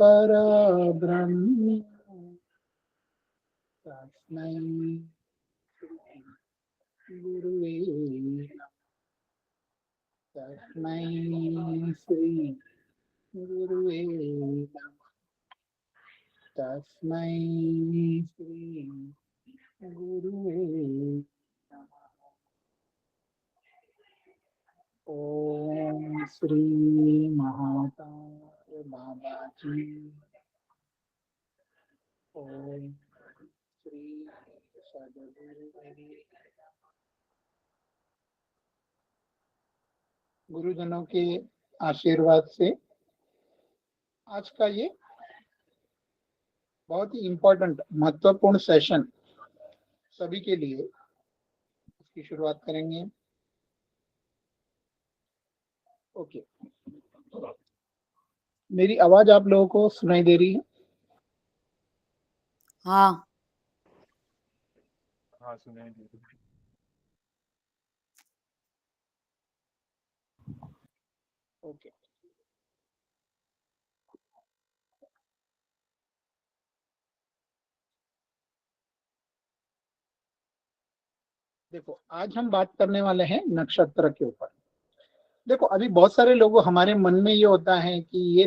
परब्रह्म तस्मै गुरुवे नमः। तस्मै श्री गुरुवे नमः। तस्मै श्री गुरुवे नमः। ओम श्री महाकाल बाबा जी। ओम श्री सद्गुरु गुरुजनों के आशीर्वाद से आज का ये बहुत ही इम्पोर्टेंट महत्वपूर्ण सेशन सभी के लिए उसकी शुरुआत करेंगे। ओके, मेरी आवाज आप लोगों को सुनाई दे रही है? हाँ हाँ सुनाई दे रही है। ओके, देखो आज हम बात करने वाले हैं नक्षत्र के ऊपर। देखो अभी बहुत सारे लोगों हमारे मन में ये होता है कि ये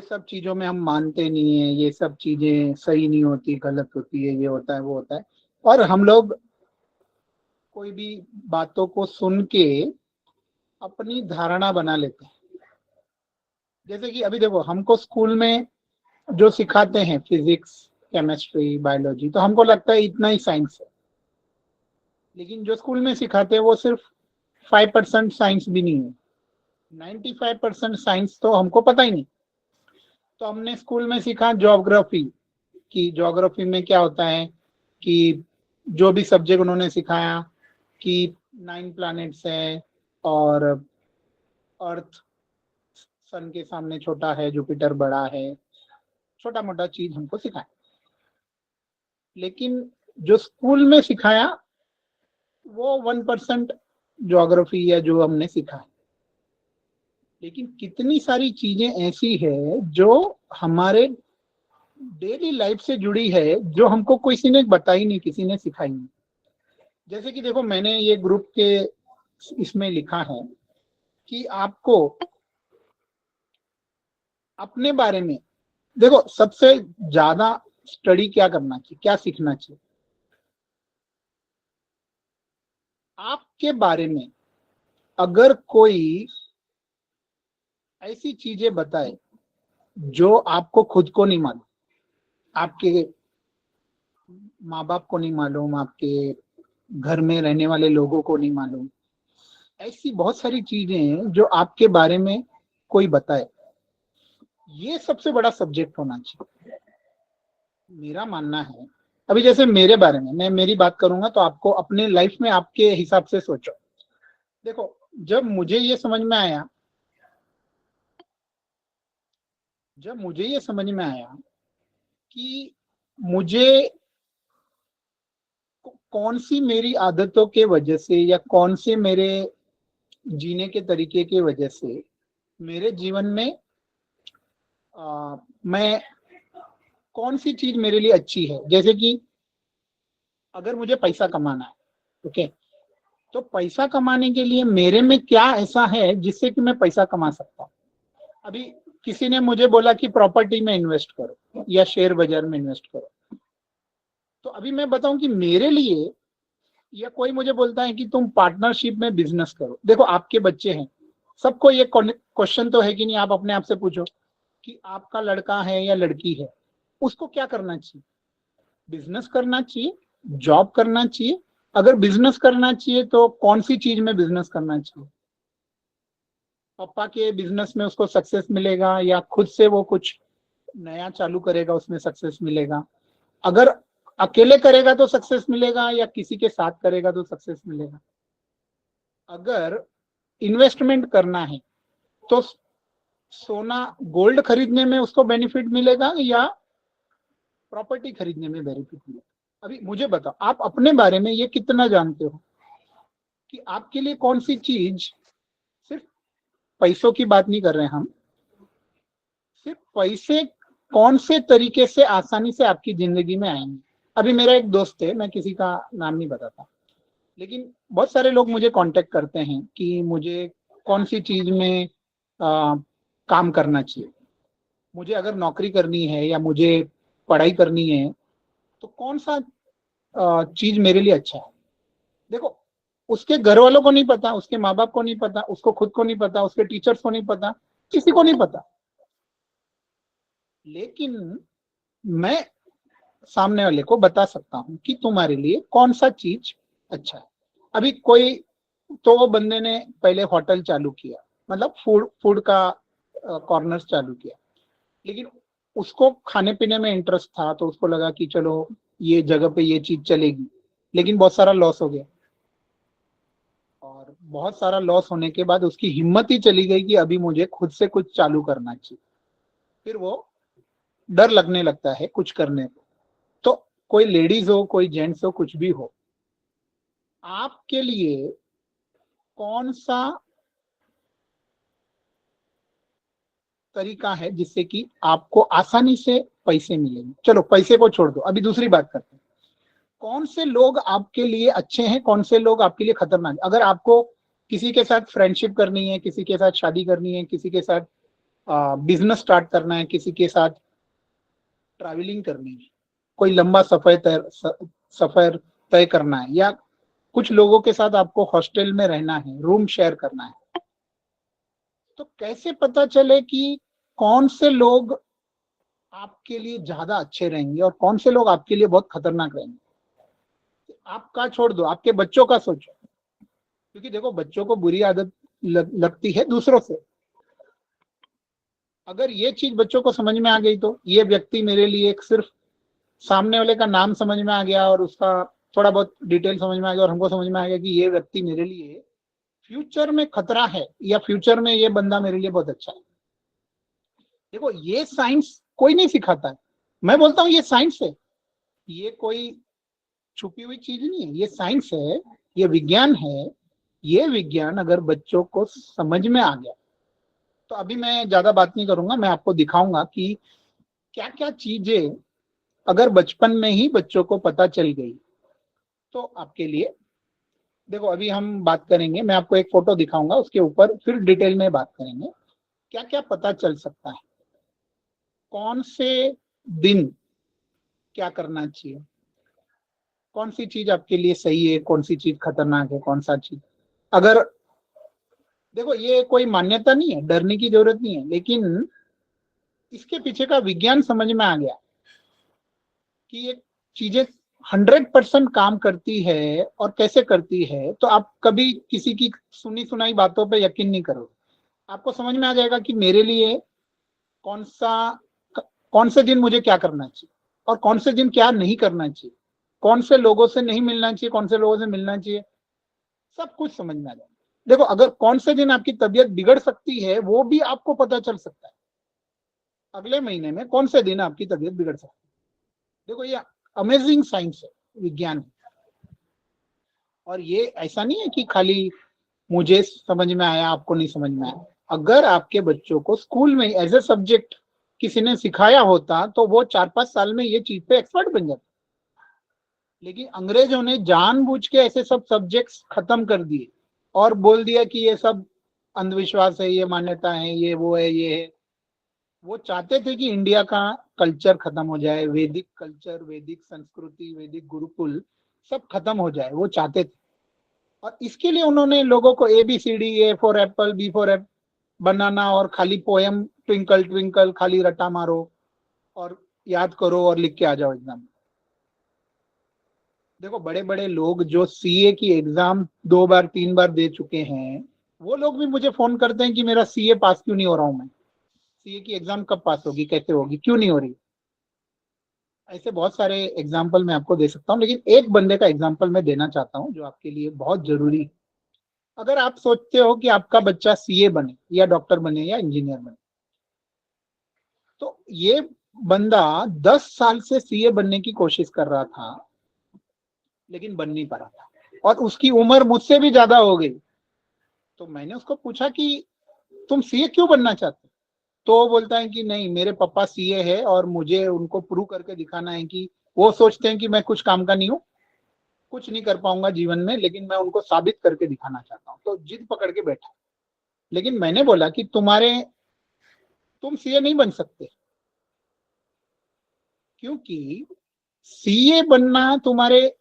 सब चीजों में हम मानते नहीं है, ये सब चीजें सही नहीं होती, गलत होती है, ये होता है वो होता है। और हम लोग कोई भी बातों को सुन के अपनी धारणा बना लेते हैं। जैसे कि अभी देखो हमको स्कूल में जो सिखाते हैं फिजिक्स, केमिस्ट्री, बायोलॉजी, तो हमको लगता है इतना ही साइंस है। लेकिन जो स्कूल में सिखाते हैं वो सिर्फ 5% साइंस भी नहीं है, 95% साइंस तो हमको पता ही नहीं। तो हमने स्कूल में सीखा ज्योग्राफी, कि ज्योग्राफी में क्या होता है कि जो भी सब्जेक्ट उन्होंने सिखाया कि 9 प्लैनेट्स हैं और अर्थ सन के सामने छोटा है, जुपिटर बड़ा है, छोटा मोटा चीज हमको सिखाया। लेकिन जो स्कूल में सिखाया वो 1% ज्योग्राफी या जो हमने सीखा है। लेकिन कितनी सारी चीजें ऐसी है जो हमारे डेली लाइफ से जुड़ी है, जो हमको किसी ने बताई नहीं, किसी ने सिखाई नहीं। जैसे कि देखो मैंने ये ग्रुप के इसमें लिखा है कि आपको अपने बारे में, देखो सबसे ज्यादा स्टडी क्या करना चाहिए, क्या सीखना चाहिए? आपके बारे में अगर कोई ऐसी चीजें बताए जो आपको खुद को नहीं मालूम, आपके माँ बाप को नहीं मालूम, आपके घर में रहने वाले लोगों को नहीं मालूम, ऐसी बहुत सारी चीजें हैं जो आपके बारे में कोई बताए, ये सबसे बड़ा सब्जेक्ट होना चाहिए, मेरा मानना है। अभी जैसे मेरे बारे में मैं मेरी बात करूंगा तो आपको अपने लाइफ में आपके हिसाब से सोचो। देखो जब मुझे ये समझ में आया कि मुझे कौन सी मेरी आदतों के वजह से या कौन से मेरे जीने के तरीके की वजह से मेरे जीवन में मैं कौन सी चीज मेरे लिए अच्छी है। जैसे कि अगर मुझे पैसा कमाना है, ओके, तो पैसा कमाने के लिए मेरे में क्या ऐसा है जिससे कि मैं पैसा कमा सकता हूँ। अभी किसी ने मुझे बोला कि प्रॉपर्टी में इन्वेस्ट करो या शेयर बाजार में इन्वेस्ट करो, तो अभी मैं बताऊं कि मेरे लिए, या कोई मुझे बोलता है कि तुम पार्टनरशिप में बिजनेस करो। देखो आपके बच्चे हैं, सबको ये क्वेश्चन तो है कि नहीं, आप अपने आप से पूछो कि आपका लड़का है या लड़की है, उसको क्या करना चाहिए? बिजनेस करना चाहिए, जॉब करना चाहिए? अगर बिजनेस करना चाहिए तो कौन सी चीज में बिजनेस करना चाहिए? पापा के बिजनेस में उसको सक्सेस मिलेगा या खुद से वो कुछ नया चालू करेगा उसमें सक्सेस मिलेगा? अगर अकेले करेगा तो सक्सेस मिलेगा या किसी के साथ करेगा तो सक्सेस मिलेगा? अगर इन्वेस्टमेंट करना है तो सोना गोल्ड खरीदने में उसको बेनिफिट मिलेगा या प्रॉपर्टी खरीदने में बेनिफिट मिलेगा? अभी मुझे बताओ आप अपने बारे में ये कितना जानते हो कि आपके लिए कौन सी चीज, सिर्फ पैसों की बात नहीं कर रहे हैं हम, सिर्फ पैसे कौन से तरीके से आसानी से आपकी जिंदगी में आएंगे। अभी मेरा एक दोस्त है, मैं किसी का नाम नहीं बताता, लेकिन बहुत सारे लोग मुझे कांटेक्ट करते हैं कि मुझे कौन सी चीज में काम करना चाहिए, मुझे अगर नौकरी करनी है या मुझे पढ़ाई करनी है तो कौन सा चीज मेरे लिए अच्छा है। देखो, उसके घर वालों को नहीं पता, उसके माँ बाप को नहीं पता, उसको खुद को नहीं पता, उसके टीचर्स को नहीं पता, किसी को नहीं पता, लेकिन मैं सामने वाले को बता सकता हूँ कि तुम्हारे लिए कौन सा चीज अच्छा है। अभी कोई, तो वो बंदे ने पहले होटल चालू किया, मतलब फूड फूड का कॉर्नर चालू किया, लेकिन उसको खाने पीने में इंटरेस्ट था, तो उसको लगा कि चलो ये जगह पे ये चीज चलेगी, लेकिन बहुत सारा लॉस हो गया। और बहुत सारा लॉस होने के बाद उसकी हिम्मत ही चली गई कि अभी मुझे खुद से कुछ चालू करना चाहिए। फिर वो डर लगने लगता है कुछ करने को। तो कोई लेडीज हो, कोई जेंट्स हो, कुछ भी हो, आपके लिए कौन सा तरीका है जिससे कि आपको आसानी से पैसे मिलेंगे। चलो पैसे को छोड़ दो, अभी दूसरी बात करते हैं। कौन से लोग आपके लिए अच्छे हैं, कौन से लोग आपके लिए खतरनाक है। अगर आपको किसी के साथ फ्रेंडशिप करनी है, किसी के साथ शादी करनी है, किसी के साथ बिजनेस स्टार्ट करना है, किसी के साथ ट्रैवलिंग करनी है, कोई लंबा सफर तय करना है, या कुछ लोगों के साथ आपको हॉस्टल में रहना है, रूम शेयर करना है, तो कैसे पता चले कि कौन से लोग आपके लिए ज्यादा अच्छे रहेंगे और कौन से लोग आपके लिए बहुत खतरनाक रहेंगे। आपका छोड़ दो, आपके बच्चों का सोचो, क्योंकि देखो बच्चों को बुरी आदत लगती है दूसरों से। अगर ये चीज बच्चों को समझ में आ गई तो ये व्यक्ति मेरे लिए एक सिर्फ सामने वाले का नाम समझ में आ गया और उसका थोड़ा बहुत डिटेल समझ में आ गया और हमको समझ में आ गया कि ये व्यक्ति मेरे लिए फ्यूचर में खतरा है या फ्यूचर में ये बंदा मेरे लिए बहुत अच्छा है। देखो, ये साइंस कोई नहीं सिखाता है, मैं बोलता हूँ ये साइंस है, ये कोई छुपी हुई चीज नहीं है, ये साइंस है, ये विज्ञान है। ये विज्ञान अगर बच्चों को समझ में आ गया तो अभी मैं ज्यादा बात नहीं करूंगा, मैं आपको दिखाऊंगा कि क्या क्या चीजें अगर बचपन में ही बच्चों को पता चल गई तो आपके लिए। देखो, अभी हम बात करेंगे, मैं आपको एक फोटो दिखाऊंगा, उसके ऊपर फिर डिटेल में बात करेंगे क्या क्या पता चल सकता है, कौन से दिन क्या करना चाहिए, कौन सी चीज आपके लिए सही है, कौन सी चीज खतरनाक है, कौन सा चीज। अगर देखो, ये कोई मान्यता नहीं है, डरने की जरूरत नहीं है, लेकिन इसके पीछे का विज्ञान समझ में आ गया कि ये चीजें 100% काम करती है और कैसे करती है, तो आप कभी किसी की सुनी सुनाई बातों पे यकीन नहीं करो। आपको समझ में आ जाएगा कि मेरे लिए कौन सा कौन से दिन मुझे क्या करना चाहिए और कौन से दिन क्या नहीं करना चाहिए, कौन से लोगों से नहीं मिलना चाहिए, कौन से लोगों से मिलना चाहिए, सब कुछ समझ में आ जाएगा। देखो, अगर कौन से दिन आपकी तबीयत बिगड़ सकती है वो भी आपको पता चल सकता है, अगले महीने में कौन से दिन आपकी तबीयत बिगड़ सकती है। देखो, ये अमेजिंग साइंस है, विज्ञान है। और ये ऐसा नहीं है कि खाली मुझे समझ में आया आपको नहीं समझ में आया। अगर आपके बच्चों को स्कूल में एज ए सब्जेक्ट किसी ने सिखाया होता तो वो 4-5 साल में ये चीज पे एक्सपर्ट बन जाता, लेकिन अंग्रेजों ने जानबूझ के ऐसे सब सब्जेक्ट्स खत्म कर दिए और बोल दिया कि ये सब अंधविश्वास है, ये मान्यता है, ये वो है, ये है। वो चाहते थे कि इंडिया का कल्चर खत्म हो जाए, वैदिक कल्चर, वैदिक संस्कृति, वैदिक गुरुकुल सब खत्म हो जाए, वो चाहते थे। और इसके लिए उन्होंने लोगों को ABCD, A for Apple, B for बनाना, और खाली पोएम ट्विंकल ट्विंकल खाली रट्टा मारो और याद करो और लिख के आ जाओ एग्जाम। देखो, बड़े बड़े लोग जो CA की एग्जाम 2 बार 3 बार दे चुके हैं, वो लोग भी मुझे फोन करते हैं कि मेरा CA पास क्यों नहीं हो रहा हूं, मैं CA की एग्जाम कब पास होगी, कैसे होगी, क्यों नहीं हो रही। ऐसे बहुत सारे एग्जाम्पल मैं आपको दे सकता हूँ, लेकिन एक बंदे का एग्जाम्पल मैं देना चाहता हूँ जो आपके लिए बहुत जरूरी है। अगर आप सोचते हो कि आपका बच्चा CA बने या डॉक्टर बने या इंजीनियर बने, तो ये बंदा 10 साल से CA बनने की कोशिश कर रहा था लेकिन बन नहीं पा रहा था, और उसकी उम्र मुझसे भी ज्यादा हो गई। तो मैंने उसको पूछा कि तुम CA क्यों बनना चाहते हो? तो वो बोलता है कि नहीं, मेरे पापा सीए है और मुझे उनको प्रूव करके दिखाना है कि वो सोचते हैं कि मैं कुछ काम का नहीं हूँ, कुछ नहीं कर पाऊंगा जीवन में, लेकिन मैं उनको साबित करके दिखाना चाहता हूँ, तो जिद पकड़ के बैठा। लेकिन मैंने बोला कि तुम सीए नहीं बन सकते, क्योंकि सीए बनना तुम्हारे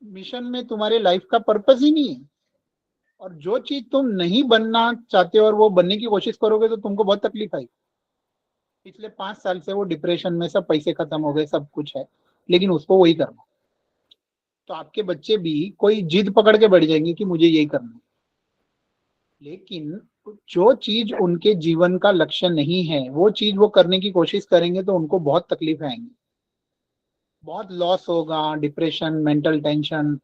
मिशन में, तुम्हारे लाइफ का पर्पस ही नहीं है। और जो चीज तुम नहीं बनना चाहते हो और वो बनने की कोशिश करोगे तो तुमको बहुत तकलीफ आएगी। पिछले 5 साल से वो डिप्रेशन में, सब पैसे खत्म हो गए, सब कुछ है, लेकिन उसको वही करना। तो आपके बच्चे भी कोई जिद पकड़ के बैठ जाएंगे कि मुझे यही करना है, लेकिन जो चीज उनके जीवन का लक्ष्य नहीं है वो चीज वो करने की कोशिश करेंगे तो उनको बहुत तकलीफ आएंगी, बहुत लॉस होगा, डिप्रेशन, मेंटल टेंशन,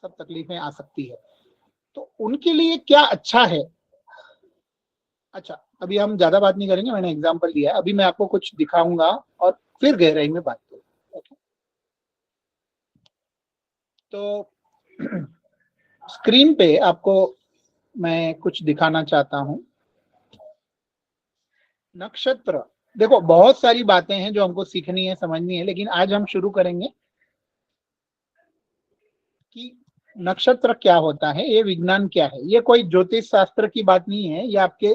सब तकलीफें आ सकती है। तो उनके लिए क्या अच्छा है। अच्छा, अभी हम ज्यादा बात नहीं करेंगे, मैंने एग्जांपल दिया है, अभी मैं आपको कुछ दिखाऊंगा और फिर गहराई में बात करूंगा। ओके, तो स्क्रीन पे आपको मैं कुछ दिखाना चाहता हूं। नक्षत्र, देखो बहुत सारी बातें हैं जो हमको सीखनी है, समझनी है, लेकिन आज हम शुरू करेंगे कि नक्षत्र क्या होता है, ये विज्ञान क्या है। ये कोई ज्योतिष शास्त्र की बात नहीं है, ये आपके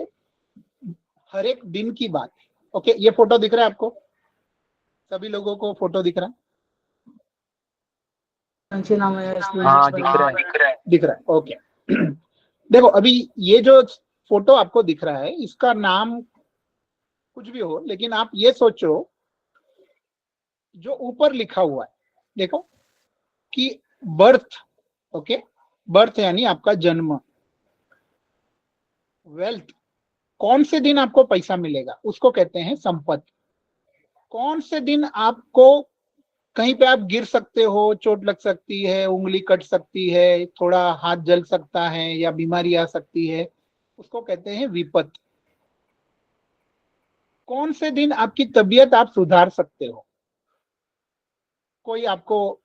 हर एक दिन की बात है। ओके, ये फोटो दिख रहा है आपको, सभी लोगों को फोटो दिख रहा है? हाँ दिख रहा है। दिख रहा है, ओके। देखो अभी ये जो फोटो आपको दिख रहा है, इसका नाम कुछ भी हो, लेकिन आप ये सोचो जो ऊपर लिखा हुआ है, देखो कि बर्थ, ओके, बर्थ यानी आपका जन्म, वेल्थ, कौन से दिन आपको पैसा मिलेगा उसको कहते हैं संपत्ति। कौन से दिन आपको कहीं पे आप गिर सकते हो, चोट लग सकती है, उंगली कट सकती है, थोड़ा हाथ जल सकता है या बीमारी आ सकती है, उसको कहते हैं विपत। कौन से दिन आपकी तबीयत आप सुधार सकते हो, कोई आपको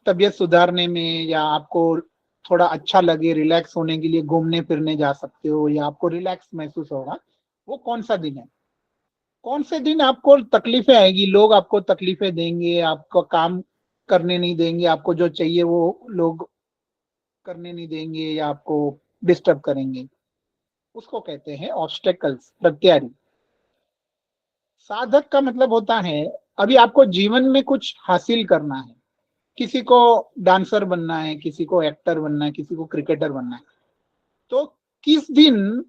तबीयत सुधारने में या आपको थोड़ा अच्छा लगे, रिलैक्स होने के लिए घूमने फिरने जा सकते हो या आपको रिलैक्स महसूस होगा, वो कौन सा दिन है। कौन से दिन आपको तकलीफें आएगी, लोग आपको तकलीफें देंगे, आपको काम करने नहीं देंगे, आपको जो चाहिए वो लोग करने नहीं देंगे या आपको डिस्टर्ब करेंगे, उसको कहते हैं ऑब्स्टेकल्स, प्रत्यारी। साधक का मतलब होता है अभी आपको जीवन में कुछ हासिल करना है, किसी को डांसर बनना है, किसी को एक्टर बनना है, किसी को क्रिकेटर बनना है, तो किस दिन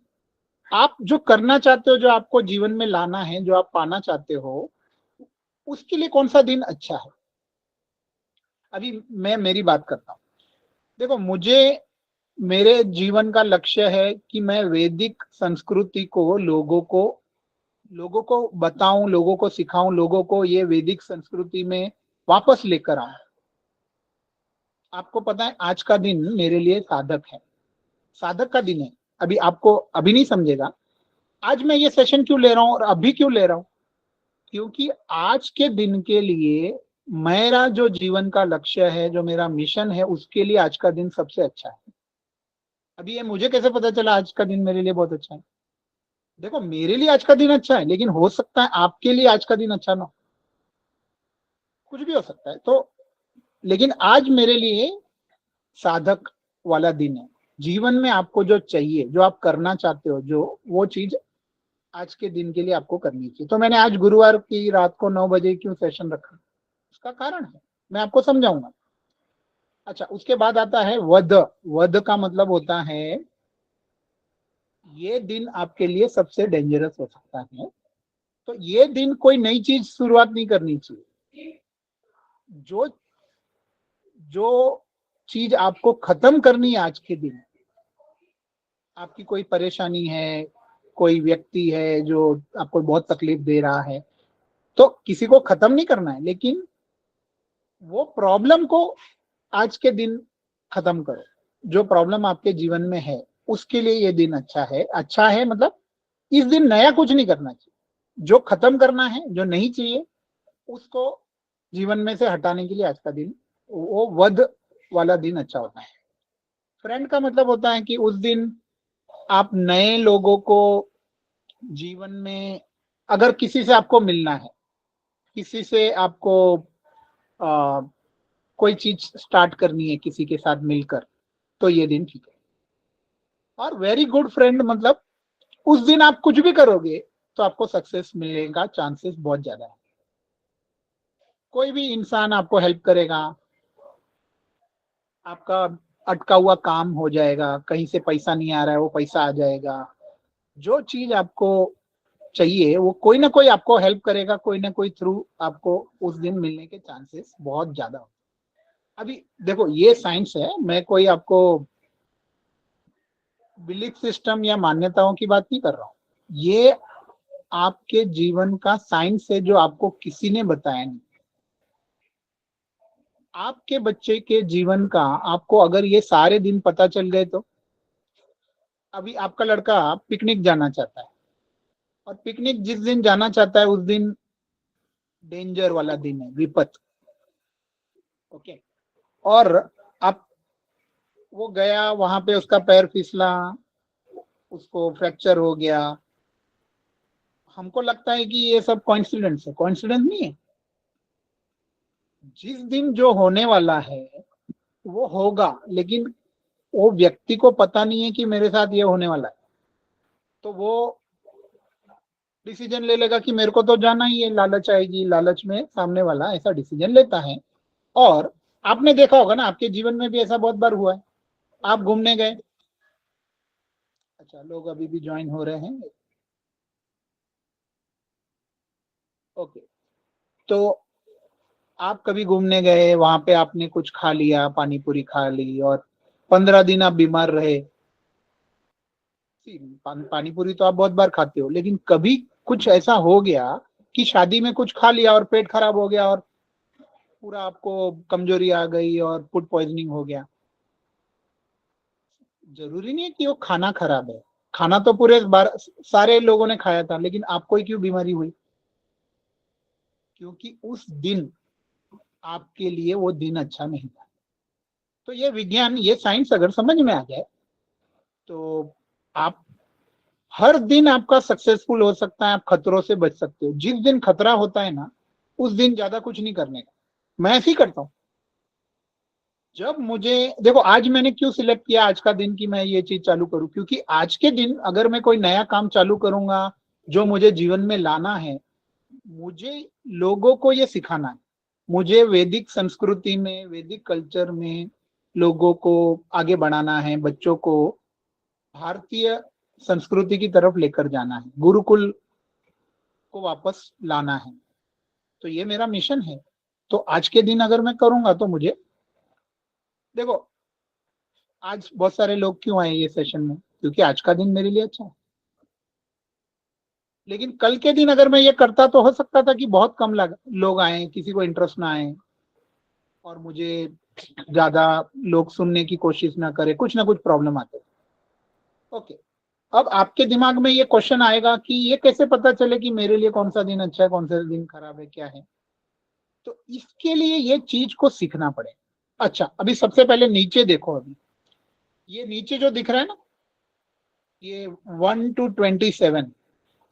आप जो करना चाहते हो, जो आपको जीवन में लाना है, जो आप पाना चाहते हो, उसके लिए कौन सा दिन अच्छा है। अभी मैं मेरी बात करता हूँ। देखो मुझे, मेरे जीवन का लक्ष्य है कि मैं वैदिक संस्कृति को लोगों को बताऊं, लोगों को सिखाऊं, लोगों को ये वैदिक संस्कृति में वापस लेकर आऊं। आपको पता है आज का दिन मेरे लिए साधक है, साधक का दिन है। अभी आपको अभी नहीं समझेगा आज मैं ये सेशन क्यों ले रहा हूं और अभी क्यों ले रहा हूं, क्योंकि आज के दिन के लिए मेरा जो जीवन का लक्ष्य है, जो मेरा मिशन है, उसके लिए आज का दिन सबसे अच्छा है। अभी ये मुझे कैसे पता चला आज का दिन मेरे लिए बहुत अच्छा है। देखो मेरे लिए आज का दिन अच्छा है, लेकिन हो सकता है आपके लिए आज का दिन अच्छा ना हो, कुछ भी हो सकता है। तो लेकिन आज मेरे लिए साधक वाला दिन है। जीवन में आपको जो चाहिए, जो आप करना चाहते हो, जो वो चीज आज के दिन के लिए आपको करनी चाहिए। तो मैंने आज गुरुवार की रात को 9 बजे क्यों सेशन रखा, उसका कारण है, मैं आपको समझाऊंगा। अच्छा, उसके बाद आता है वध। वध का मतलब होता है ये दिन आपके लिए सबसे डेंजरस हो सकता है। तो ये दिन कोई नई चीज शुरुआत नहीं करनी चाहिए। जो जो चीज आपको खत्म करनी है आज के दिन, आपकी कोई परेशानी है, कोई व्यक्ति है जो आपको बहुत तकलीफ दे रहा है, तो किसी को खत्म नहीं करना है, लेकिन वो प्रॉब्लम को आज के दिन खत्म करो। जो प्रॉब्लम आपके जीवन में है उसके लिए ये दिन अच्छा है। अच्छा है मतलब इस दिन नया कुछ नहीं करना चाहिए, जो खत्म करना है, जो नहीं चाहिए, उसको जीवन में से हटाने के लिए आज का दिन, वो वध वाला दिन अच्छा होता है। फ्रेंड का मतलब होता है कि उस दिन आप नए लोगों को जीवन में अगर किसी से आपको मिलना है, किसी से आपको आ, कोई चीज स्टार्ट करनी है किसी के साथ मिलकर, तो ये दिन ठीक है। और वेरी गुड फ्रेंड मतलब उस दिन आप कुछ भी करोगे तो आपको सक्सेस मिलने का चांसेस बहुत ज्यादा है। कोई भी इंसान आपको हेल्प करेगा, आपका अटका हुआ काम हो जाएगा, कहीं से पैसा नहीं आ रहा है वो पैसा आ जाएगा, जो चीज आपको चाहिए वो कोई ना कोई आपको हेल्प करेगा, कोई ना कोई थ्रू आपको उस दिन मिलने के चांसेस बहुत ज्यादा होते हैं। अभी देखो ये साइंस है, मैं कोई आपको बिलीफ सिस्टम या मान्यताओं की बात नहीं कर रहा हूँ, ये आपके जीवन का साइंस है जो आपको किसी ने बताया नहीं। आपके बच्चे के जीवन का आपको अगर ये सारे दिन पता चल गए तो, अभी आपका लड़का पिकनिक जाना चाहता है, और पिकनिक जिस दिन जाना चाहता है उस दिन डेंजर वाला दिन है, विपत। ओके, और आप वो गया वहां पे, उसका पैर फिसला, उसको फ्रैक्चर हो गया। हमको लगता है कि ये सब कॉइंसिडेंस है, कॉइंसिडेंस नहीं है। जिस दिन जो होने वाला है वो होगा, लेकिन वो व्यक्ति को पता नहीं है कि मेरे साथ ये होने वाला है, तो वो डिसीजन ले लेगा कि मेरे को तो जाना ही है, लालच आएगी, लालच में सामने वाला ऐसा डिसीजन लेता है। और आपने देखा होगा ना, आपके जीवन में भी ऐसा बहुत बार हुआ है। आप घूमने गए, अच्छा लोग अभी भी ज्वाइन हो रहे हैं, ओके, तो आप कभी घूमने गए, वहां पे आपने कुछ खा लिया, पानी पूरी खा ली, और 15 दिन आप बीमार रहे। पानी पूरी तो आप बहुत बार खाते हो, लेकिन कभी कुछ ऐसा हो गया कि शादी में कुछ खा लिया और पेट खराब हो गया और पूरा आपको कमजोरी आ गई और फूड पॉइजनिंग हो गया। जरूरी नहीं है कि वो खाना खराब है, खाना तो पूरे सारे लोगों ने खाया था, लेकिन आपको ही क्यों बीमारी हुई? क्योंकि उस दिन आपके लिए वो दिन अच्छा नहीं था। तो ये विज्ञान, ये साइंस अगर समझ में आ जाए तो आप हर दिन आपका सक्सेसफुल हो सकता है, आप खतरों से बच सकते हो। जिस दिन खतरा होता है ना, उस दिन ज्यादा कुछ नहीं करने का। मैं ऐसे ही करता हूँ। जब मुझे देखो, आज मैंने क्यों सिलेक्ट किया आज का दिन कि मैं ये चीज चालू करूं, क्योंकि आज के दिन अगर मैं कोई नया काम चालू करूंगा जो मुझे जीवन में लाना है, मुझे लोगों को ये सिखाना है। मुझे वैदिक संस्कृति में, वैदिक कल्चर में लोगों को आगे बढ़ाना है, बच्चों को भारतीय संस्कृति की तरफ लेकर जाना है, गुरुकुल को वापस लाना है। तो ये मेरा मिशन है। तो आज के दिन अगर मैं करूंगा तो मुझे देखो, आज बहुत सारे लोग क्यों आए ये सेशन में, क्योंकि आज का दिन मेरे लिए अच्छा है। लेकिन कल के दिन अगर मैं ये करता तो हो सकता था कि बहुत कम लोग आए, किसी को इंटरेस्ट ना आए, और मुझे ज्यादा लोग सुनने की कोशिश ना करे, कुछ ना कुछ प्रॉब्लम आते। ओके, अब आपके दिमाग में ये क्वेश्चन आएगा कि ये कैसे पता चले कि मेरे लिए कौन सा दिन अच्छा है, कौन सा दिन खराब है, क्या है? तो इसके लिए ये चीज को सीखना पड़ेगा। अच्छा, अभी सबसे पहले नीचे देखो, अभी ये नीचे जो दिख रहा है ना, ये 1 to 27।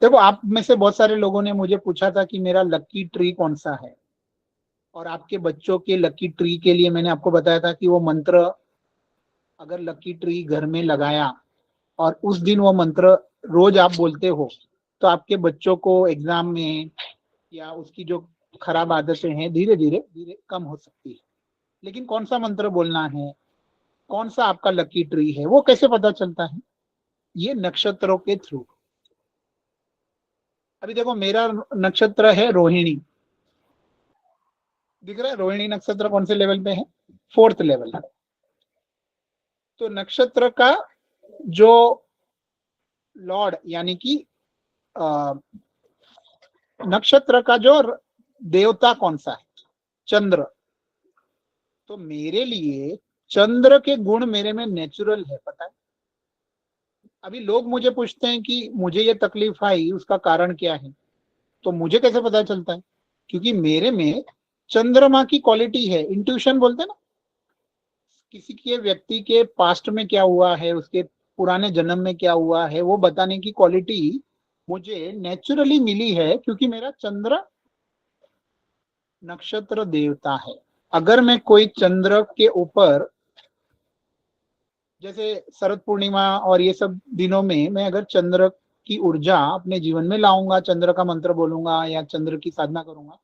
देखो, आप में से बहुत सारे लोगों ने मुझे पूछा था कि मेरा लकी ट्री कौन सा है, और आपके बच्चों के लकी ट्री के लिए मैंने आपको बताया था कि वो मंत्र अगर लकी ट्री घर में लगाया और उस दिन वो मंत्र रोज आप बोलते हो, तो आपके बच्चों को एग्जाम में या उसकी जो खराब आदतें हैं धीरे धीरे धीरे कम हो सकती है। लेकिन कौन सा मंत्र बोलना है, कौन सा आपका लकी ट्री है, वो कैसे पता चलता है? ये नक्षत्रों के थ्रू। अभी देखो, मेरा नक्षत्र है रोहिणी, दिख रहा है? रोहिणी नक्षत्र कौन से लेवल पे है? 4th level. तो नक्षत्र का जो लॉर्ड यानी कि नक्षत्र का जो देवता कौन सा है? चंद्र। तो मेरे लिए चंद्र के गुण मेरे में नेचुरल है, पता है? अभी लोग मुझे पूछते हैं कि मुझे ये तकलीफ आई, उसका कारण क्या है? तो मुझे कैसे पता चलता है? क्योंकि मेरे में चंद्रमा की क्वालिटी है, इंट्यूशन बोलते हैं ना। किसी के व्यक्ति के पास्ट में क्या हुआ है, उसके पुराने जन्म में क्या हुआ है, वो बताने की क्वालिटी मुझे नेचुरली मिली है क्योंकि मेरा चंद्र नक्षत्र देवता है। अगर मैं कोई चंद्र के ऊपर, जैसे शरद पूर्णिमा और ये सब दिनों में मैं अगर चंद्र की ऊर्जा अपने जीवन में लाऊंगा, चंद्र का मंत्र बोलूंगा या चंद्र की साधना करूंगा,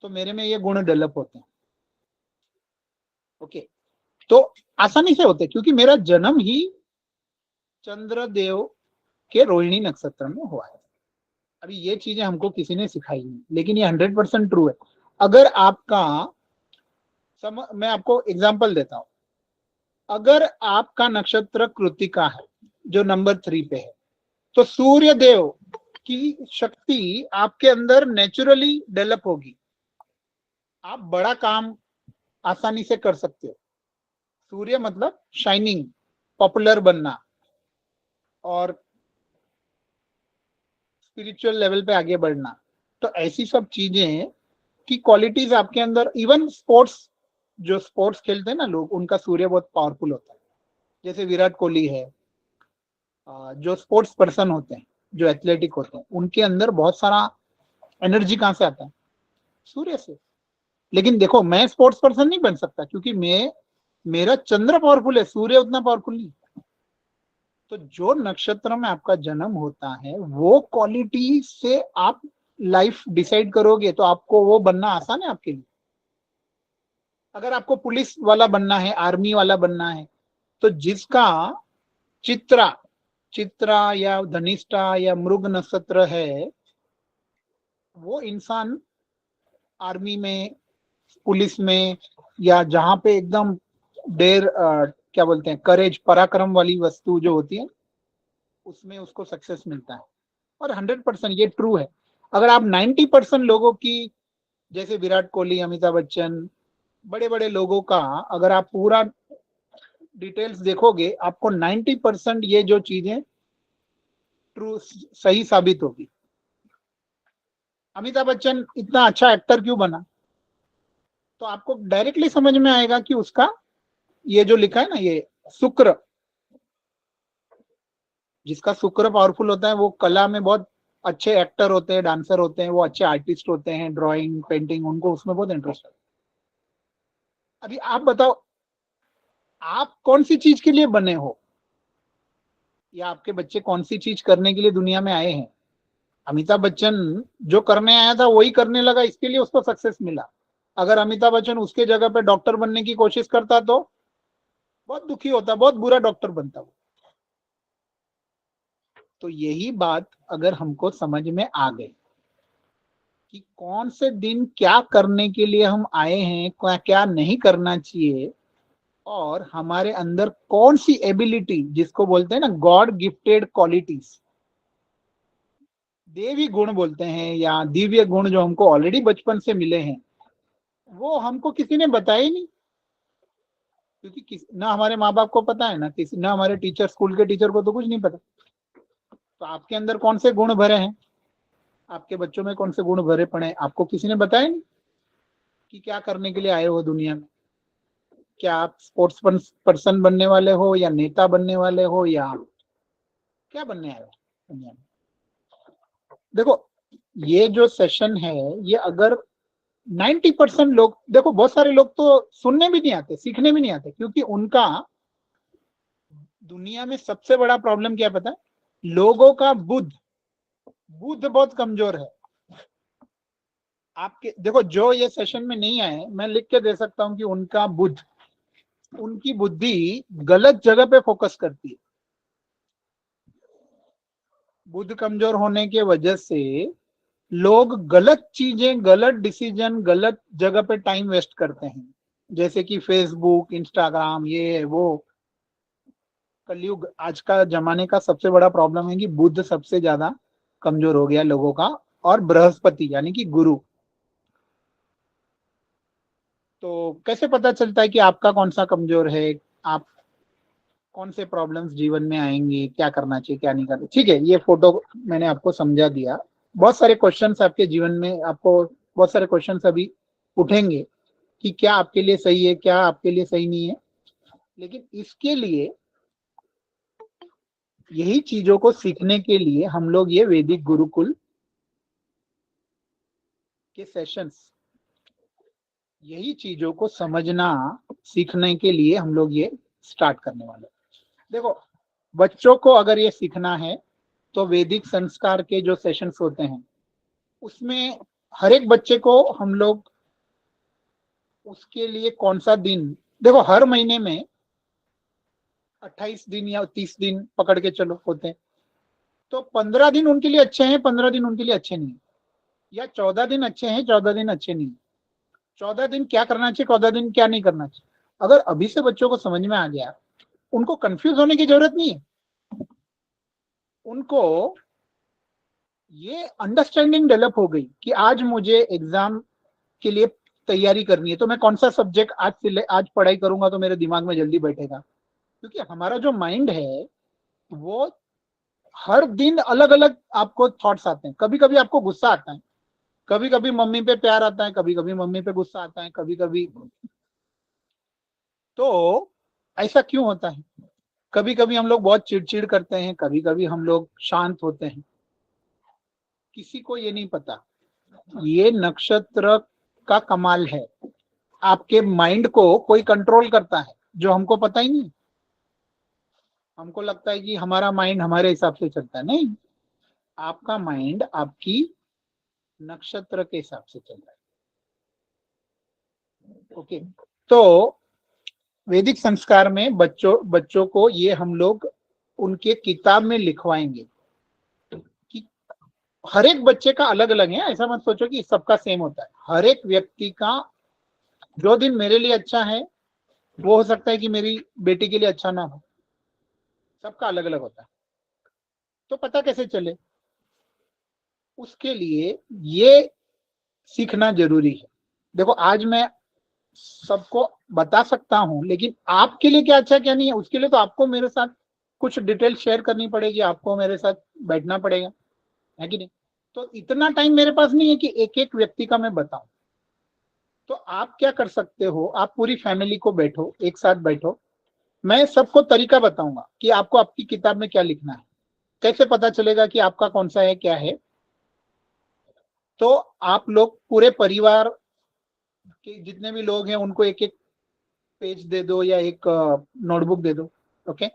तो मेरे में ये गुण डेवलप होते हैं। ओके, तो आसानी से होते क्योंकि मेरा जन्म ही चंद्रदेव के रोहिणी नक्षत्र में हुआ है। अभी ये चीजें हमको किसी ने सिखाई नहीं, लेकिन ये 100% ट्रू है। अगर आपका मैं आपको एग्जांपल देता हूं, अगर आपका नक्षत्र कृत्तिका है जो नंबर 3 पे है, तो सूर्य देव की शक्ति आपके अंदर नेचुरली डेवलप होगी। आप बड़ा काम आसानी से कर सकते हो। सूर्य मतलब शाइनिंग, पॉपुलर बनना और स्पिरिचुअल लेवल पे आगे बढ़ना। तो ऐसी सब चीजें की क्वालिटीज आपके अंदर, इवन स्पोर्ट्स, जो स्पोर्ट्स खेलते हैं ना लोग, उनका सूर्य बहुत पावरफुल होता है। जैसे विराट कोहली है, जो स्पोर्ट्स पर्सन होते हैं, जो एथलेटिक होते हैं, उनके अंदर बहुत सारा एनर्जी कहाँ से आता है? सूर्य से। लेकिन देखो, मैं स्पोर्ट्स पर्सन नहीं बन सकता क्योंकि मेरा चंद्र पावरफुल है, सूर्य उतना पावरफुल नहीं। तो जो नक्षत्र में आपका जन्म होता है वो क्वालिटी से आप लाइफ डिसाइड करोगे, तो आपको वो बनना आसान है आपके लिए। अगर आपको पुलिस वाला बनना है, आर्मी वाला बनना है, तो जिसका चित्रा चित्रा या धनिष्ठा या मृग नक्षत्र है, वो इंसान आर्मी में, पुलिस में, या जहां पे एकदम क्या बोलते हैं, करेज, पराक्रम वाली वस्तु जो होती है, उसमें उसको सक्सेस मिलता है। और 100% ये ट्रू है। अगर आप 90% लोगों की, जैसे विराट कोहली, अमिताभ बच्चन, बड़े बड़े लोगों का अगर आप पूरा डिटेल्स देखोगे, आपको 90% ये जो चीजें ट्रू, सही साबित होगी। अमिताभ बच्चन इतना अच्छा एक्टर क्यों बना? तो आपको डायरेक्टली समझ में आएगा कि उसका ये जो लिखा है ना, ये शुक्र, जिसका शुक्र पावरफुल होता है वो कला में बहुत अच्छे एक्टर होते हैं, डांसर होते हैं, वो अच्छे आर्टिस्ट होते हैं, ड्राइंग, पेंटिंग, उनको उसमें बहुत इंटरेस्ट है। अभी आप बताओ, आप कौन सी चीज के लिए बने हो, या आपके बच्चे कौन सी चीज करने के लिए दुनिया में आए हैं? अमिताभ बच्चन जो करने आया था वही करने लगा, इसके लिए उसको सक्सेस मिला। अगर अमिताभ बच्चन उसके जगह पे डॉक्टर बनने की कोशिश करता तो बहुत दुखी होता, बहुत बुरा डॉक्टर बनता वो। तो यही बात अगर हमको समझ में आ गई कि कौन से दिन क्या करने के लिए हम आए हैं, क्या क्या नहीं करना चाहिए, और हमारे अंदर कौन सी एबिलिटी, जिसको बोलते हैं ना गॉड गिफ्टेड क्वालिटीज, देवी गुण बोलते हैं, या दिव्य गुण जो हमको ऑलरेडी बचपन से मिले हैं, वो हमको किसी ने बताया ही नहीं। क्योंकि ना हमारे माँ बाप को पता है, ना हमारे टीचर, स्कूल के टीचर को तो कुछ नहीं पता। तो आपके अंदर कौन से गुण भरे हैं, आपके बच्चों में कौन से गुण भरे पड़े हैं, आपको किसी ने बताया नहीं कि क्या करने के लिए आए हो दुनिया में। क्या आप स्पोर्ट्स पर्सन बनने वाले हो, या नेता बनने वाले हो, या क्या बनने आए हो दुनिया में? देखो, ये जो सेशन है, ये अगर 90% लोग, देखो बहुत सारे लोग तो सुनने भी नहीं आते, सीखने भी नहीं आते, क्योंकि उनका दुनिया में सबसे बड़ा प्रॉब्लम क्या पता है? लोगों का बुद्ध बुद्ध बहुत कमजोर है। आपके देखो, जो ये सेशन में नहीं आए, मैं लिख के दे सकता हूं कि उनका बुद्ध, उनकी बुद्धि गलत जगह पे फोकस करती है। बुद्ध कमजोर होने के वजह से लोग गलत चीजें, गलत डिसीजन, गलत जगह पे टाइम वेस्ट करते हैं। जैसे कि फेसबुक, इंस्टाग्राम, ये वो। कलयुग, आज का जमाने का सबसे बड़ा प्रॉब्लम है कि बुद्ध सबसे ज्यादा कमजोर हो गया लोगों का, और बृहस्पति यानी कि गुरु। तो कैसे पता चलता है कि आपका कौन सा कमजोर है, आप कौन से प्रॉब्लम्स जीवन में आएंगे, क्या करना चाहिए, क्या नहीं करना? ठीक है, ये फोटो मैंने आपको समझा दिया। बहुत सारे क्वेश्चंस आपके जीवन में, आपको बहुत सारे क्वेश्चंस अभी उठेंगे कि क्या आपके लिए सही है, क्या आपके लिए सही नहीं है। लेकिन इसके लिए यही चीजों को सीखने के लिए हम लोग ये वैदिक गुरुकुल के सेशंस, यही चीजों को समझना सीखने के लिए हम लोग ये स्टार्ट करने वाले हैं। देखो, बच्चों को अगर ये सीखना है तो वैदिक संस्कार के जो सेशंस होते हैं उसमें हर एक बच्चे को हम लोग उसके लिए कौन सा दिन, देखो हर महीने में 28 दिन या 30 दिन पकड़ के चलो होते हैं, तो 15 दिन उनके लिए अच्छे हैं, 15 दिन उनके लिए अच्छे नहीं, या 14 दिन अच्छे हैं, 14 दिन अच्छे नहीं। 14 दिन क्या करना चाहिए, 14 दिन क्या नहीं करना चाहिए, अगर अभी से बच्चों को समझ में आ गया, उनको कंफ्यूज होने की जरूरत नहीं है। उनको ये अंडरस्टैंडिंग डेवलप हो गई कि आज मुझे एग्जाम के लिए तैयारी करनी है, तो मैं कौन सा सब्जेक्ट आज पढ़ाई करूंगा तो मेरे दिमाग में जल्दी बैठेगा। क्योंकि हमारा जो माइंड है वो हर दिन अलग अलग आपको थॉट्स आते हैं। कभी कभी आपको गुस्सा आता है, कभी कभी मम्मी पे प्यार आता है, कभी कभी मम्मी पे गुस्सा आता है, कभी कभी, तो ऐसा क्यों होता है? कभी कभी हम लोग बहुत चिड़चिड़ करते हैं, कभी कभी हम लोग शांत होते हैं, किसी को ये नहीं पता। ये नक्षत्र का कमाल है, आपके माइंड को कोई कंट्रोल करता है जो हमको पता ही नहीं। हमको लगता है कि हमारा माइंड हमारे हिसाब से चलता है, नहीं, आपका माइंड आपकी नक्षत्र के हिसाब से चल रहा है। ओके, तो वैदिक संस्कार में बच्चों को ये हम लोग उनके किताब में लिखवाएंगे कि हर एक बच्चे का अलग अलग है, ऐसा मत सोचो कि सबका सेम होता है। हर एक व्यक्ति का जो दिन मेरे लिए अच्छा है वो हो सकता है कि मेरी बेटी के लिए अच्छा ना हो, सबका अलग अलग होता है। तो पता कैसे चले, उसके लिए ये सीखना जरूरी है। देखो, आज मैं सबको बता सकता हूं, लेकिन आपके लिए क्या अच्छा क्या नहीं है उसके लिए तो आपको मेरे साथ कुछ डिटेल शेयर करनी पड़ेगी, आपको मेरे साथ बैठना पड़ेगा, है कि नहीं? तो इतना टाइम मेरे पास नहीं है कि एक एक व्यक्ति का मैं बताऊं। तो आप क्या कर सकते हो, आप पूरी फैमिली को बैठो, एक साथ बैठो, मैं सबको तरीका बताऊंगा कि आपको आपकी किताब में क्या लिखना है। कैसे पता चलेगा कि आपका कौन सा है, क्या है? तो आप लोग पूरे परिवार के जितने भी लोग हैं उनको एक एक पेज दे दो या एक नोटबुक दे दो। ओके,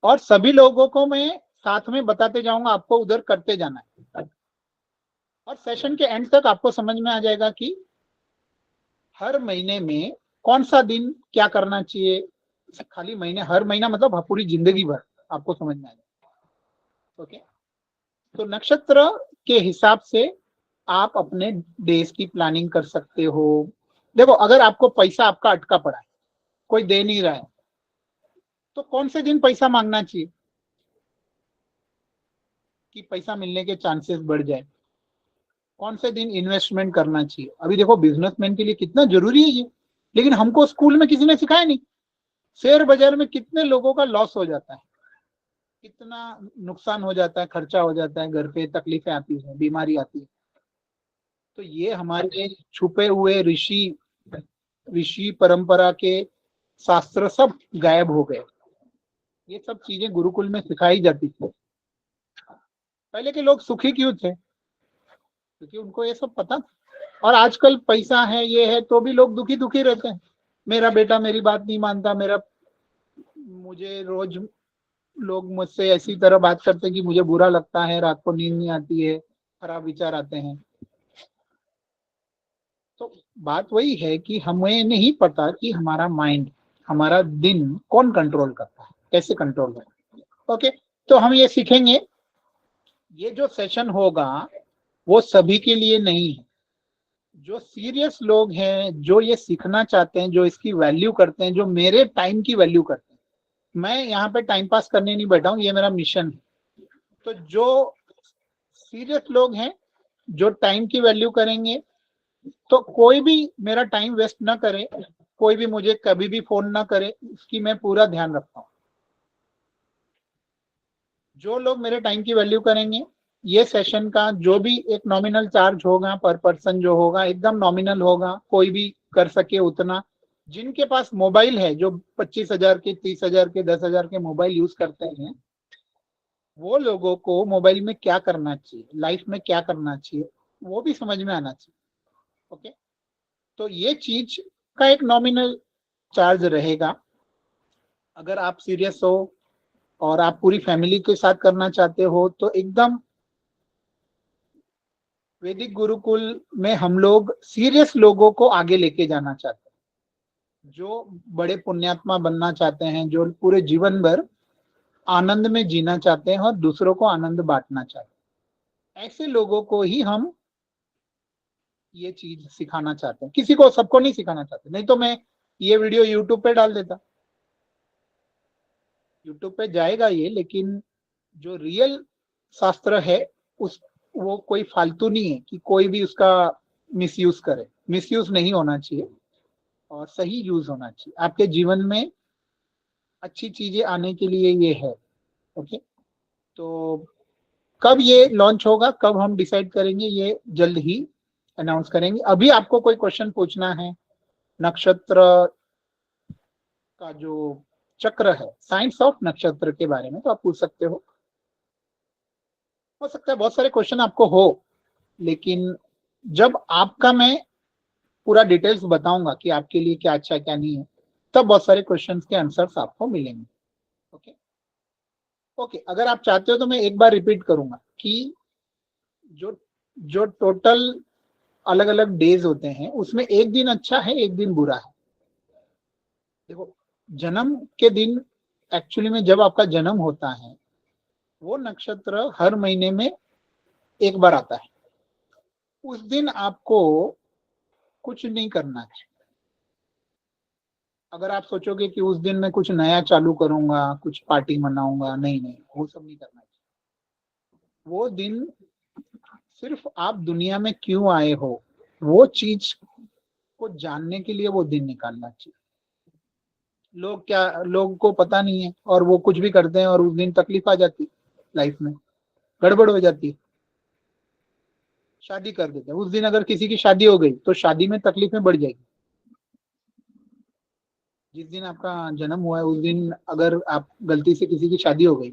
और सभी लोगों को मैं साथ में बताते जाऊंगा, आपको उधर करते जाना है, और सेशन के एंड तक आपको समझ में आ जाएगा कि हर महीने में कौन सा दिन क्या करना चाहिए। खाली महीने, हर महीना मतलब पूरी जिंदगी भर आपको समझ में आ जाएगा। ओके, तो नक्षत्र के हिसाब से आप अपने डेज की प्लानिंग कर सकते हो। देखो, अगर आपको पैसा आपका अटका पड़ा है, कोई दे नहीं रहा है, तो कौन से दिन पैसा मांगना चाहिए कि पैसा मिलने के चांसेस बढ़ जाए? कौन से दिन इन्वेस्टमेंट करना चाहिए? अभी देखो, बिजनेसमैन के लिए कितना जरूरी है ये, लेकिन हमको स्कूल में किसी ने सिखाया नहीं। शेयर बाजार में कितने लोगों का लॉस हो जाता है, कितना नुकसान हो जाता है, खर्चा हो जाता है, घर पे तकलीफें आती है, बीमारी आती है। तो ये हमारे छुपे हुए ऋषि ऋषि परंपरा के शास्त्र सब गायब हो गए। ये सब चीजें गुरुकुल में सिखाई जाती थी। पहले के लोग सुखी क्यों थे? क्योंकि उनको ये सब पता था। और आजकल पैसा है, ये है, तो भी लोग दुखी दुखी रहते हैं। मेरा बेटा मेरी बात नहीं मानता, मुझे रोज लोग मुझसे ऐसी तरह बात करते हैं कि मुझे बुरा लगता है, रात को नींद नहीं आती है, खराब विचार आते हैं। तो बात वही है कि हमें नहीं पता कि हमारा माइंड, हमारा दिन कौन कंट्रोल करता है, कैसे कंट्रोल करता है। ओके, तो हम ये सीखेंगे। ये जो सेशन होगा वो सभी के लिए नहीं है। जो सीरियस लोग हैं, जो ये सीखना चाहते हैं, जो इसकी वैल्यू करते हैं, जो मेरे टाइम की वैल्यू करते हैं, मैं यहाँ पे टाइम पास करने नहीं बैठा हूँ, ये मेरा मिशन है। तो जो सीरियस लोग हैं, जो टाइम की वैल्यू करेंगे, तो कोई भी मेरा टाइम वेस्ट ना करे, कोई भी मुझे कभी भी फोन ना करे, उसकी मैं पूरा ध्यान रखता हूँ। जो लोग मेरे टाइम की वैल्यू करेंगे, ये सेशन का जो भी एक नॉमिनल चार्ज होगा पर पर्सन, जो होगा एकदम नॉमिनल होगा, कोई भी कर सके उतना। जिनके पास मोबाइल है, जो 25,000 के, 30,000 के, 10,000 के मोबाइल यूज करते हैं, वो लोगों को मोबाइल में क्या करना चाहिए, लाइफ में क्या करना चाहिए, वो भी समझ में आना चाहिए। ओके, तो ये चीज का एक नॉमिनल चार्ज रहेगा। अगर आप सीरियस हो और आप पूरी फैमिली के साथ करना चाहते हो तो एकदम वैदिक गुरुकुल में हम लोग सीरियस लोगों को आगे लेके जाना चाहते हैं, जो बड़े पुण्यात्मा बनना चाहते हैं, जो पूरे जीवन भर आनंद में जीना चाहते हैं और दूसरों को आनंद बांटना चाहते हैं। ऐसे लोगों को ही हम ये चीज सिखाना चाहते हैं, किसी को, सबको नहीं सिखाना चाहते। नहीं तो मैं ये वीडियो यूट्यूब पे डाल देता, यूट्यूब पे जाएगा ये, लेकिन जो रियल शास्त्र है उस वो कोई फालतू नहीं है कि कोई भी उसका मिसयूज करे। मिसयूज नहीं होना चाहिए और सही यूज होना चाहिए। आपके जीवन में अच्छी चीजें आने के लिए ये है। ओके, तो कब ये लॉन्च होगा, कब हम डिसाइड करेंगे, ये जल्द ही अनाउंस करेंगे। अभी आपको कोई क्वेश्चन पूछना है नक्षत्र का जो चक्र है, साइंस ऑफ नक्षत्र के बारे में, तो आप पूछ सकते हो सकता है बहुत सारे क्वेश्चन आपको हो, लेकिन जब आपका मैं पूरा डिटेल्स बताऊंगा कि आपके लिए क्या अच्छा है क्या नहीं है, तब बहुत सारे क्वेश्चंस के आंसर्स आपको मिलेंगे। ओके ओके, अगर आप चाहते हो तो मैं एक बार रिपीट करूंगा कि जो जो टोटल अलग अलग डेज होते हैं उसमें एक दिन अच्छा है, एक दिन बुरा है। देखो, जन्म के दिन, एक्चुअली में जब आपका जन्म होता है, वो नक्षत्र हर महीने में एक बार आता है। उस दिन आपको कुछ नहीं करना चाहिए। अगर आप सोचोगे कि उस दिन मैं कुछ नया चालू करूंगा, कुछ पार्टी मनाऊंगा, नहीं नहीं, वो सब नहीं करना चाहिए। वो दिन सिर्फ आप दुनिया में क्यों आए हो, वो चीज को जानने के लिए वो दिन निकालना चाहिए। लोग को पता नहीं है और वो कुछ भी करते हैं और उस दिन तकलीफ आ जाती है, लाइफ में गड़बड़ हो जाती है, शादी कर देते हैं। उस दिन अगर किसी की शादी हो गई तो शादी में तकलीफें बढ़ जाएगी। जिस दिन आपका जन्म हुआ है उस दिन अगर आप गलती से किसी की शादी हो गई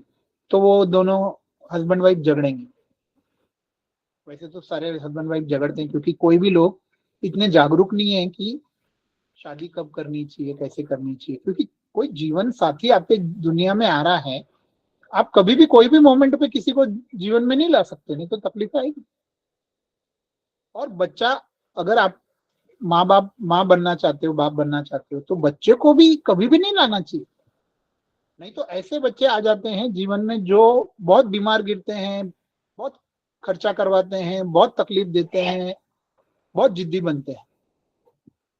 तो वो दोनों हस्बैंड वाइफ झगड़ेंगे। वैसे तो सारे हस्बैंड वाइफ झगड़ते हैं क्योंकि कोई भी लोग इतने जागरूक नहीं है कि शादी कब करनी चाहिए, कैसे करनी चाहिए। क्योंकि कोई जीवन साथी आपके दुनिया में आ रहा है, आप कभी भी कोई भी मोमेंट पे किसी को जीवन में नहीं ला सकते, नहीं तो तकलीफ आएगी। और बच्चा, अगर आप माँ बनना चाहते हो, बाप बनना चाहते हो, तो बच्चे को भी कभी भी नहीं लाना चाहिए। नहीं तो ऐसे बच्चे आ जाते हैं जीवन में जो बहुत बीमार गिरते हैं, बहुत खर्चा करवाते हैं, बहुत तकलीफ देते हैं, बहुत जिद्दी बनते हैं।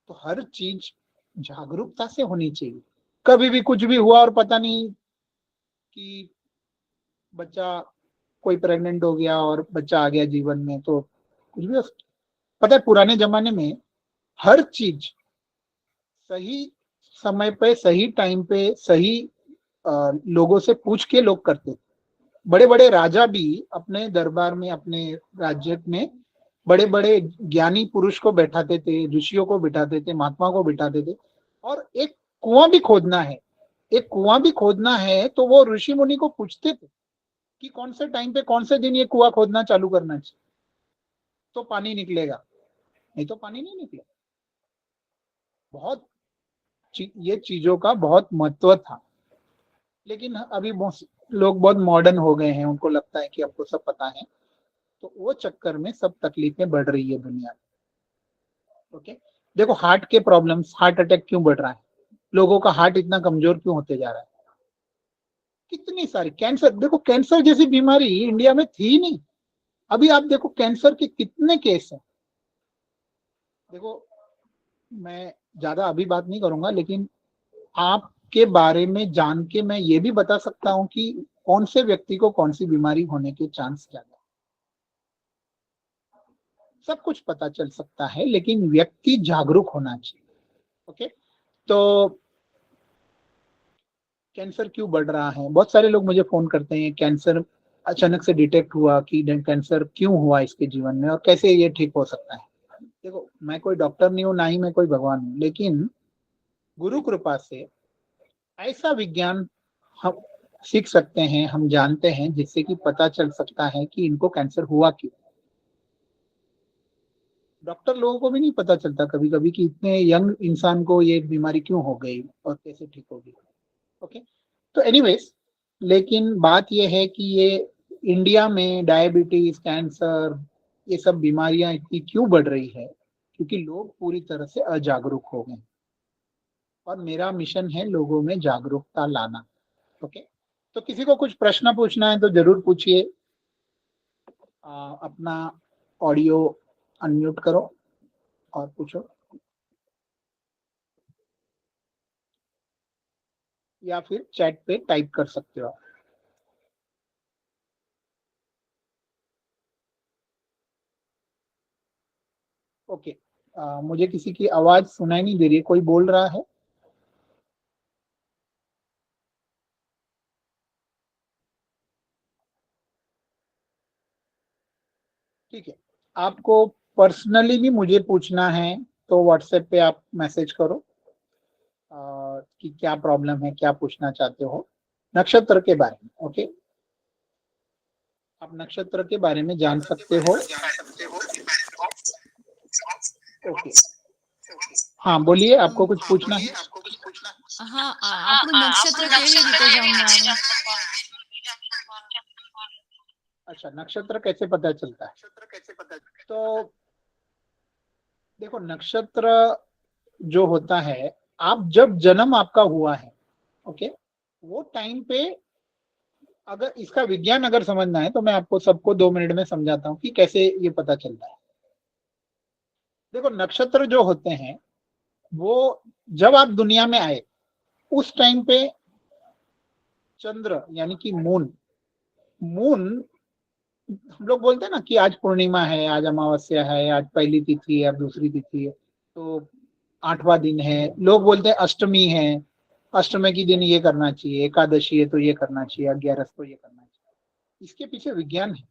तो हर चीज जागरूकता से होनी चाहिए। कभी भी कुछ भी हुआ और पता नहीं कि बच्चा, कोई प्रेग्नेंट हो गया और बच्चा आ गया जीवन में, तो कुछ भी पता है पुराने जमाने में हर चीज सही समय पे, सही टाइम पे, सही लोगों से पूछ के लोग करते थे। बड़े बड़े राजा भी अपने दरबार में, अपने राज्य में बड़े बड़े ज्ञानी पुरुष को बैठाते थे, ऋषियों को बिठाते थे, महात्मा को बिठाते थे। और एक कुआं भी खोदना है, एक कुआं भी खोदना है तो वो ऋषि मुनि को पूछते थे कि कौन से टाइम पे, कौन से दिन ये कुआं खोदना चालू करना चाहिए तो पानी निकलेगा, नहीं तो पानी नहीं निकलेगा। बहुत ये चीजों का बहुत महत्व था। लेकिन अभी लोग बहुत मॉडर्न हो गए हैं, उनको लगता है कि आपको सब पता है, तो वो चक्कर में सब तकलीफें बढ़ रही है दुनिया में। ओके, देखो हार्ट के प्रॉब्लम्स, हार्ट अटैक क्यों बढ़ रहा है, लोगों का हार्ट इतना कमजोर क्यों होते जा रहा है, कितनी सारी कैंसर, देखो कैंसर जैसी बीमारी इंडिया में थी नहीं, अभी आप देखो कैंसर के कितने केस हैं। देखो, मैं ज्यादा अभी बात नहीं करूंगा, लेकिन आपके बारे में जान के मैं ये भी बता सकता हूँ कि कौन से व्यक्ति को कौन सी बीमारी होने के चांस ज्यादा, सब कुछ पता चल सकता है, लेकिन व्यक्ति जागरूक होना चाहिए। ओके, तो कैंसर क्यों बढ़ रहा है, बहुत सारे लोग मुझे फोन करते हैं, कैंसर अचानक से डिटेक्ट हुआ कि कैंसर क्यों हुआ इसके जीवन में और कैसे ये ठीक हो सकता है। देखो, मैं कोई डॉक्टर नहीं हूँ, ना ही मैं कोई भगवान हूँ, लेकिन गुरु कृपा से ऐसा विज्ञान हम सीख सकते हैं, हम जानते हैं, जिससे कि पता चल सकता है कि इनको कैंसर हुआ क्यों। डॉक्टर लोगों को भी नहीं पता चलता कभी कभी कि इतने यंग इंसान को ये बीमारी क्यों हो गई और कैसे ठीक होगी। ओके, तो एनीवेज, लेकिन बात ये है कि ये इंडिया में डायबिटीज, कैंसर, ये सब बीमारियां इतनी क्यों बढ़ रही है? क्योंकि लोग पूरी तरह से अजागरूक हो गए, और मेरा मिशन है लोगों में जागरूकता लाना। ओके, तो किसी को कुछ प्रश्न पूछना है तो जरूर पूछिए। अपना ऑडियो अनम्यूट करो और पूछो, या फिर चैट पे टाइप कर सकते हो आप। ओके, मुझे किसी की आवाज सुनाई नहीं दे रही है, कोई बोल रहा है? ठीक है, आपको पर्सनली भी मुझे पूछना है तो व्हाट्सएप पे आप मैसेज करो कि क्या प्रॉब्लम है, क्या पूछना चाहते हो नक्षत्र के बारे में। ओके, आप नक्षत्र के बारे में जान सकते हो। ओके, हाँ बोलिए, आपको कुछ पूछना है? હા આપણું નક્ષત્ર કેવી રીતે જાણવાનું? अच्छा, नक्षत्र कैसे पता चलता है? तो देखो, नक्षत्र जो होता है, आप जब जन्म आपका हुआ है, ओके, वो टाइम पे, अगर इसका विज्ञान अगर समझना है तो मैं आपको सबको 2 मिनट में समझाता हूँ कि कैसे ये पता चलता है। देखो, नक्षत्र जो होते हैं वो जब आप दुनिया में आए उस टाइम पे चंद्र यानी कि मून मून हम लोग बोलते हैं ना कि आज पूर्णिमा है, आज अमावस्या है, आज पहली तिथि है, अब दूसरी तिथि है, तो 8वां दिन है। लोग बोलते हैं अष्टमी है, अष्टमी के दिन ये करना चाहिए, एकादशी है तो ये करना चाहिए, 11 को ये करना चाहिए। इसके पीछे विज्ञान है।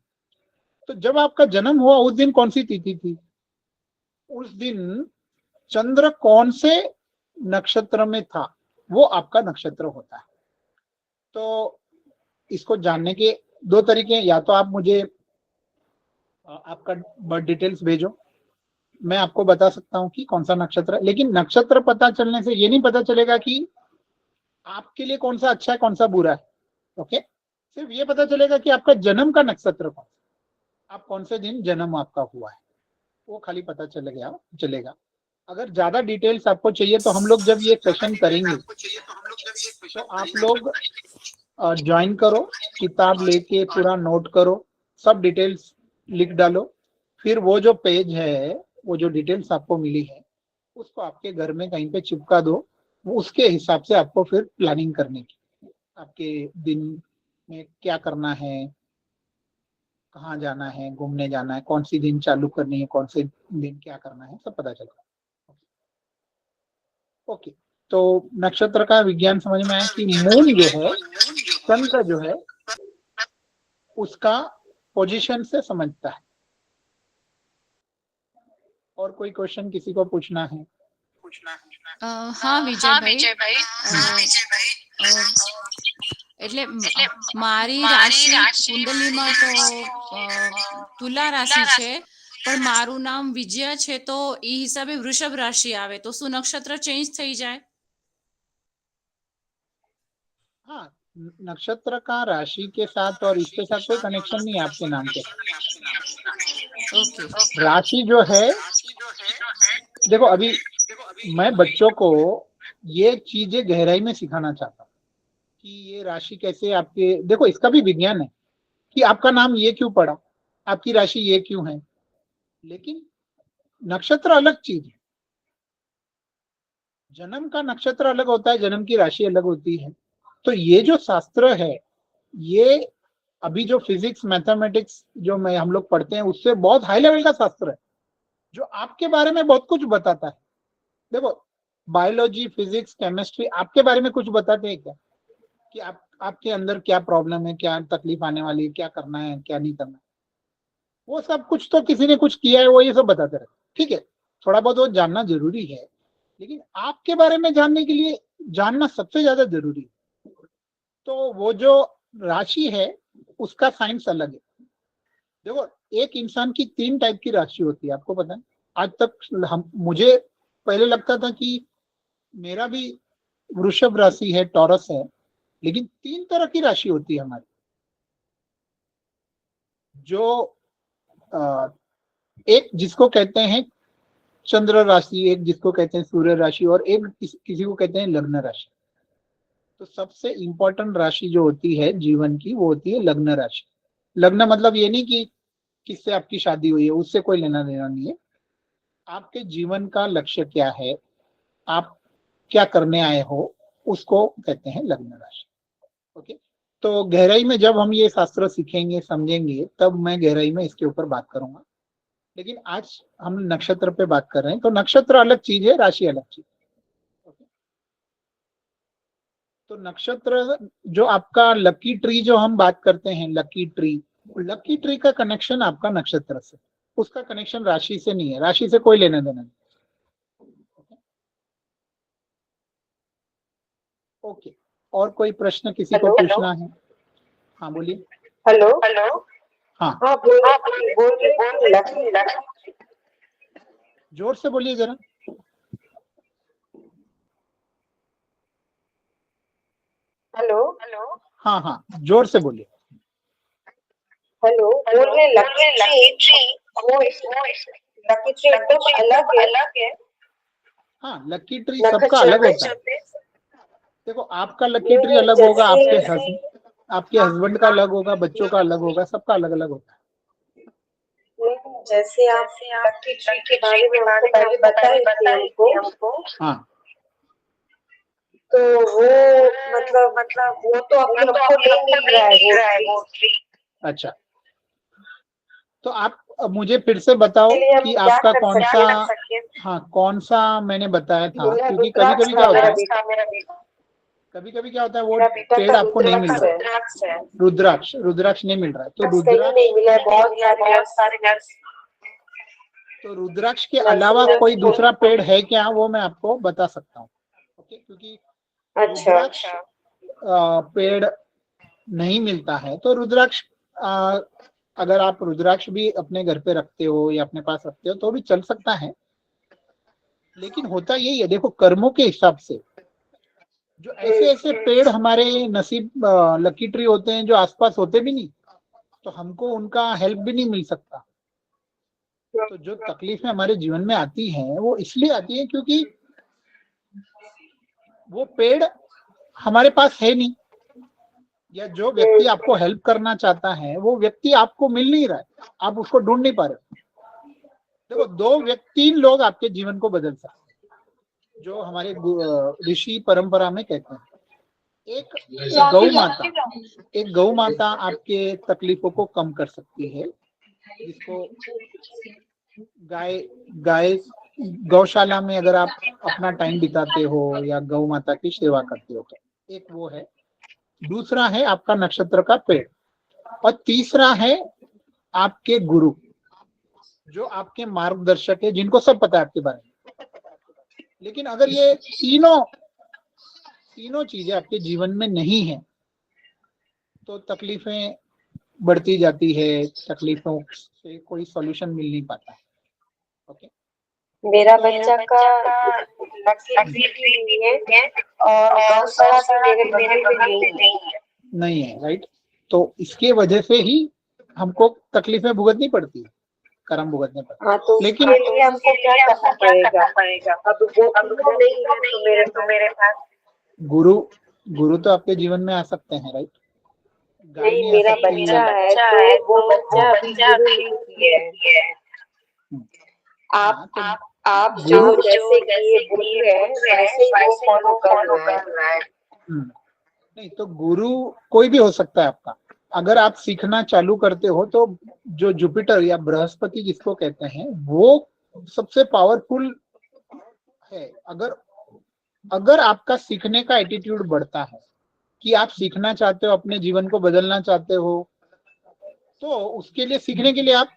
तो जब आपका जन्म हुआ उस दिन कौन सी तिथि थी? उस दिन चंद्र कौन से नक्षत्र में था, वो आपका नक्षत्र होता है। तो इसको जानने के 2 तरीके, या तो आप मुझे आपका बर्थ डिटेल्स भेजो, मैं आपको बता सकता हूँ कि कौन सा नक्षत्र है। लेकिन नक्षत्र पता चलने से ये नहीं पता चलेगा कि आपके लिए कौन सा अच्छा है, कौन सा बुरा है। ओके, सिर्फ ये पता चलेगा कि आपका जन्म का नक्षत्र कौन, आप कौन से दिन जन्म आपका हुआ है, वो खाली पता चलेगा। अगर ज्यादा डिटेल्स आपको चाहिए तो हम लोग जब ये सेशन करेंगे तो आप लोग ज्वाइन करो, किताब लेके पूरा नोट करो, सब डिटेल्स लिख डालो। फिर वो जो पेज है, वो जो डिटेल्स आपको मिली है, उसको आपके घर में कहीं पे चिपका दो। उसके हिसाब से आपको फिर प्लानिंग करने की, आपके दिन में क्या करना है, कहाँ जाना है, घूमने जाना है, कौन सी दिन चालू करनी है, कौन से दिन क्या करना है, सब पता चलेगा। ओके, तो नक्षत्र का विज्ञान समझ में आया कि मून जो है, चंद्र जो है, उसका पोजीशन से समझता है। और कोई क्वेश्चन किसी को पूछना है? હા વિજયભાઈ, એટલે મારી રાશિ કુંડલીમાં તો તુલા રાશિ છે, પણ મારું નામ વિજય છે, તો એ હિસાબે વૃષભ રાશિ આવે, તો શું નક્ષત્ર ચેન્જ થઈ જાય? हाँ, नक्षत्र का राशि के साथ और इसके साथ कोई कनेक्शन नहीं है आपके नाम के। ઓકે, राशि जो है, देखो अभी मैं बच्चों को ये चीजें गहराई में सिखाना चाहता हूँ कि ये राशि कैसे आपके, देखो इसका भी विज्ञान है कि आपका नाम ये क्यों पड़ा, आपकी राशि ये क्यों है। लेकिन नक्षत्र अलग चीज है, जन्म का नक्षत्र अलग होता है, जन्म की राशि अलग होती है। तो ये जो शास्त्र है, ये अभी जो फिजिक्स मैथमेटिक्स जो मैं हम लोग पढ़ते हैं उससे बहुत हाई लेवल का शास्त्र है, जो आपके बारे में बहुत कुछ बताता है। देखो, बायोलॉजी, फिजिक्स, केमिस्ट्री आपके बारे में कुछ बताते हैं क्या, कि आपके अंदर क्या प्रॉब्लम है, क्या तकलीफ आने वाली है, क्या करना है, क्या नहीं करना है, वो सब कुछ तो किसी ने कुछ किया है, वो ये सब बताते रहते। ठीक है, थोड़ा बहुत वो जानना जरूरी है, लेकिन आपके बारे में जानने के लिए जानना सबसे ज्यादा जरूरी है। तो वो जो राशि है उसका साइंस अलग है। देखो, एक इंसान की 3 टाइप की राशि होती है, आपको पता है? आज तक हम मुझे पहले लगता था कि मेरा भी वृषभ राशि है, टॉरस है, लेकिन 3 तरह की राशि होती है हमारी। जो एक जिसको कहते हैं चंद्र राशि, एक जिसको कहते हैं सूर्य राशि, और एक किसी को कहते हैं लग्न राशि। तो सबसे इंपॉर्टेंट राशि जो होती है जीवन की, वो होती है लग्न राशि। लग्न मतलब ये नहीं कि किससे आपकी शादी हुई है, उससे कोई लेना देना नहीं है। आपके जीवन का लक्ष्य क्या है, आप क्या करने आए हो, उसको कहते हैं लग्न राशि। ओके, तो गहराई में जब हम ये शास्त्र सीखेंगे, समझेंगे, तब मैं गहराई में इसके ऊपर बात करूंगा। लेकिन आज हम नक्षत्र पे बात कर रहे हैं, तो नक्षत्र अलग चीज है, राशि अलग चीज। ओके, तो नक्षत्र जो आपका लकी ट्री जो हम बात करते हैं, लकी ट्री का कनेक्शन आपका नक्षत्र से, उसका कनेक्शन राशि से नहीं है, राशि से कोई लेना देना नहीं। ओके, और कोई प्रश्न किसी को पूछना है? हाँ बोलिए। हेलो। हाँ हाँ बोलिए। जोर से बोलिए जरा। हेलो। हाँ हाँ, जोर से बोलिए। हेलो, बोल रहे लकी ट्री, वो लकी ट्री एकदम अलग है। हाँ, लकी ट्री सबका अलग होता है। देखो, आपका लकी ट्री अलग होगा, आपके हस्बैंड का अलग होगा, बच्चों का अलग होगा, सबका अलग अलग होता है। जैसे आप लकी ट्री के बारे में हमको पहले बताए थे हमको। हाँ, तो वो मतलब वो तो अभी हमको नहीं मिल रहा है वो ट्री। अच्छा, तो आप मुझे फिर से बताओ कि आपका कौन सा, हाँ कौन सा मैंने बताया था, क्योंकि कभी कभी क्या होता है, वो पेड़ आपको नहीं मिल रहा है। रुद्राक्ष नहीं मिल रहा है, तो रुद्राक्ष के अलावा कोई दूसरा पेड़ है क्या, वो मैं आपको बता सकता हूँ। ओके, क्योंकि रुद्राक्ष पेड़ नहीं मिलता है, तो रुद्राक्ष अगर आप रुद्राक्ष भी अपने घर पे रखते हो या अपने पास रखते हो तो भी चल सकता है। लेकिन होता यही है, देखो, कर्मों के हिसाब से जो ऐसे पेड़ हमारे नसीब लकी ट्री होते हैं, जो आसपास होते भी नहीं, तो हमको उनका हेल्प भी नहीं मिल सकता। तो जो तकलीफें हमारे जीवन में आती हैं, वो इसलिए आती है क्योंकि वो पेड़ हमारे पास है नहीं, या जो व्यक्ति आपको हेल्प करना चाहता है वो व्यक्ति आपको मिल नहीं रहा है, आप उसको ढूंढ नहीं पा रहे। देखो, 3 लोग आपके जीवन को बदल सकते हैं, जो हमारे ऋषि परंपरा में कहते हैं। एक गौ माता आपके तकलीफों को कम कर सकती है, जिसको गाय गौशाला में अगर आप अपना टाइम बिताते हो या गौ माता की सेवा करते हो, तो एक वो है। दूसरा है आपका नक्षत्र का पेड़, और तीसरा है आपके गुरु, जो आपके मार्गदर्शक है, जिनको सब पता है आपके बारे में। लेकिन अगर ये तीनों चीजें आपके जीवन में नहीं है, तो तकलीफें बढ़ती जाती है, तकलीफों से कोई सॉल्यूशन मिल नहीं पाता है। ओके, मेरा बच्चा का लकी ट्री नहीं है और गौशाला भी मेरे बगल में नहीं है। राइट। तो इसके वजह से ही हमको तकलीफें भुगतनी पड़ती है, कर्म भुगतने पड़ते। हाँ, तो लेकिन हमको क्या करना पड़ेगा? अब वो नहीं है तो मेरे पास गुरु तो आपके जीवन में आ सकते हैं, राइट? नहीं, मेरा बच्चा है तो वो बच्चा अभी गुरु नहीं है। आप जो जैसे ये बोल रहे हैं वैसे ही वो फॉलो कर रहा है। नहीं, तो गुरु कोई भी हो सकता है आपका। अगर आप सीखना चालू करते हो तो जो जुपिटर या बृहस्पति जिसको कहते हैं, वो सबसे पावरफुल है। अगर आपका सीखने का एटीट्यूड बढ़ता है, कि आप सीखना चाहते हो, अपने जीवन को बदलना चाहते हो, तो उसके लिए, सीखने के लिए आप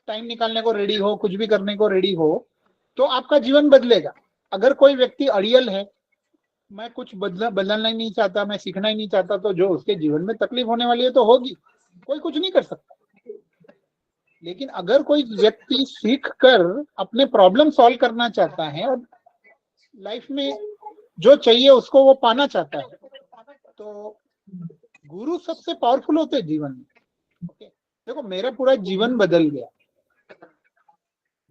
टाइम निकालने को रेडी हो, कुछ भी करने को रेडी हो, तो आपका जीवन बदलेगा। अगर कोई व्यक्ति अड़ियल है, मैं कुछ बदलना ही नहीं चाहता, मैं सीखना ही नहीं चाहता, तो जो उसके जीवन में तकलीफ होने वाली है तो होगी, कोई कुछ नहीं कर सकता। लेकिन अगर कोई व्यक्ति सीख कर अपने प्रॉब्लम सॉल्व करना चाहता है और लाइफ में जो चाहिए उसको वो पाना चाहता है, तो गुरु सबसे पावरफुल होते हैं जीवन में। ओके, देखो मेरा पूरा जीवन बदल गया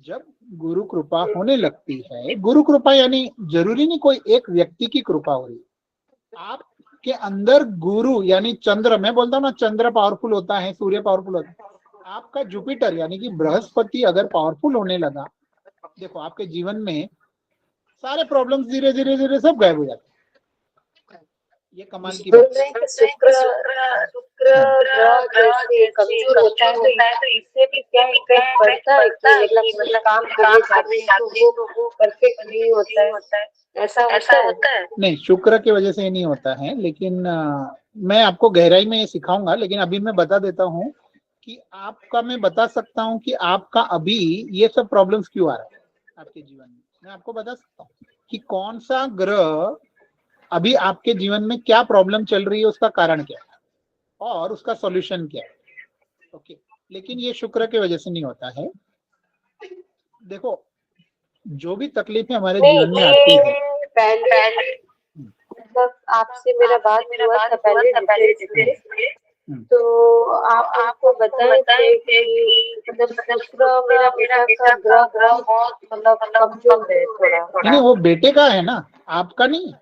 जब गुरु कृपा होने लगती है। गुरु कृपा यानी जरूरी नहीं कोई एक व्यक्ति की कृपा हो रही, आपके अंदर गुरु यानी चंद्र, मैं बोलता हूँ ना चंद्र पावरफुल होता है, सूर्य पावरफुल होता है, आपका जुपिटर यानी कि बृहस्पति अगर पावरफुल होने लगा, देखो आपके जीवन में सारे प्रॉब्लम्स धीरे धीरे धीरे सब गायब हो जाते हैं। ये कमाल की बोल बात रहे हैं कि शुक्र शुक्र ग्रह जैसे कमजोर होता है, तो इससे भी क्या इफेक्ट पड़ता है कि मतलब काम करने जाते हैं तो वो परफेक्ट नहीं होता है, ऐसा होता है? नहीं, शुक्र की वजह से ये नहीं होता है, लेकिन मैं आपको गहराई में ये सिखाऊंगा, लेकिन अभी मैं बता देता हूँ कि आपका, मैं बता सकता हूँ कि आपका अभी ये सब प्रॉब्लम्स क्यों आ रहा है आपके जीवन में। मैं आपको बता सकता हूँ कि कौन सा ग्रह अभी आपके जीवन में क्या प्रॉब्लम चल रही है, उसका कारण क्या है और उसका सॉल्यूशन क्या है। ओके, लेकिन ये शुक्र की वजह से नहीं होता है। देखो जो भी तकलीफें हमारे जीवन में आती है, पहले मतलब आपसे मेरा बात हुआ था पहले डिटेल्स में, तो आप हमको बताए थे कि मतलब शुक्र मेरा बेटा का ग्रह बहुत मतलब कमजोर है थोड़ा। नहीं वो बेटे का है ना, आपका नहीं।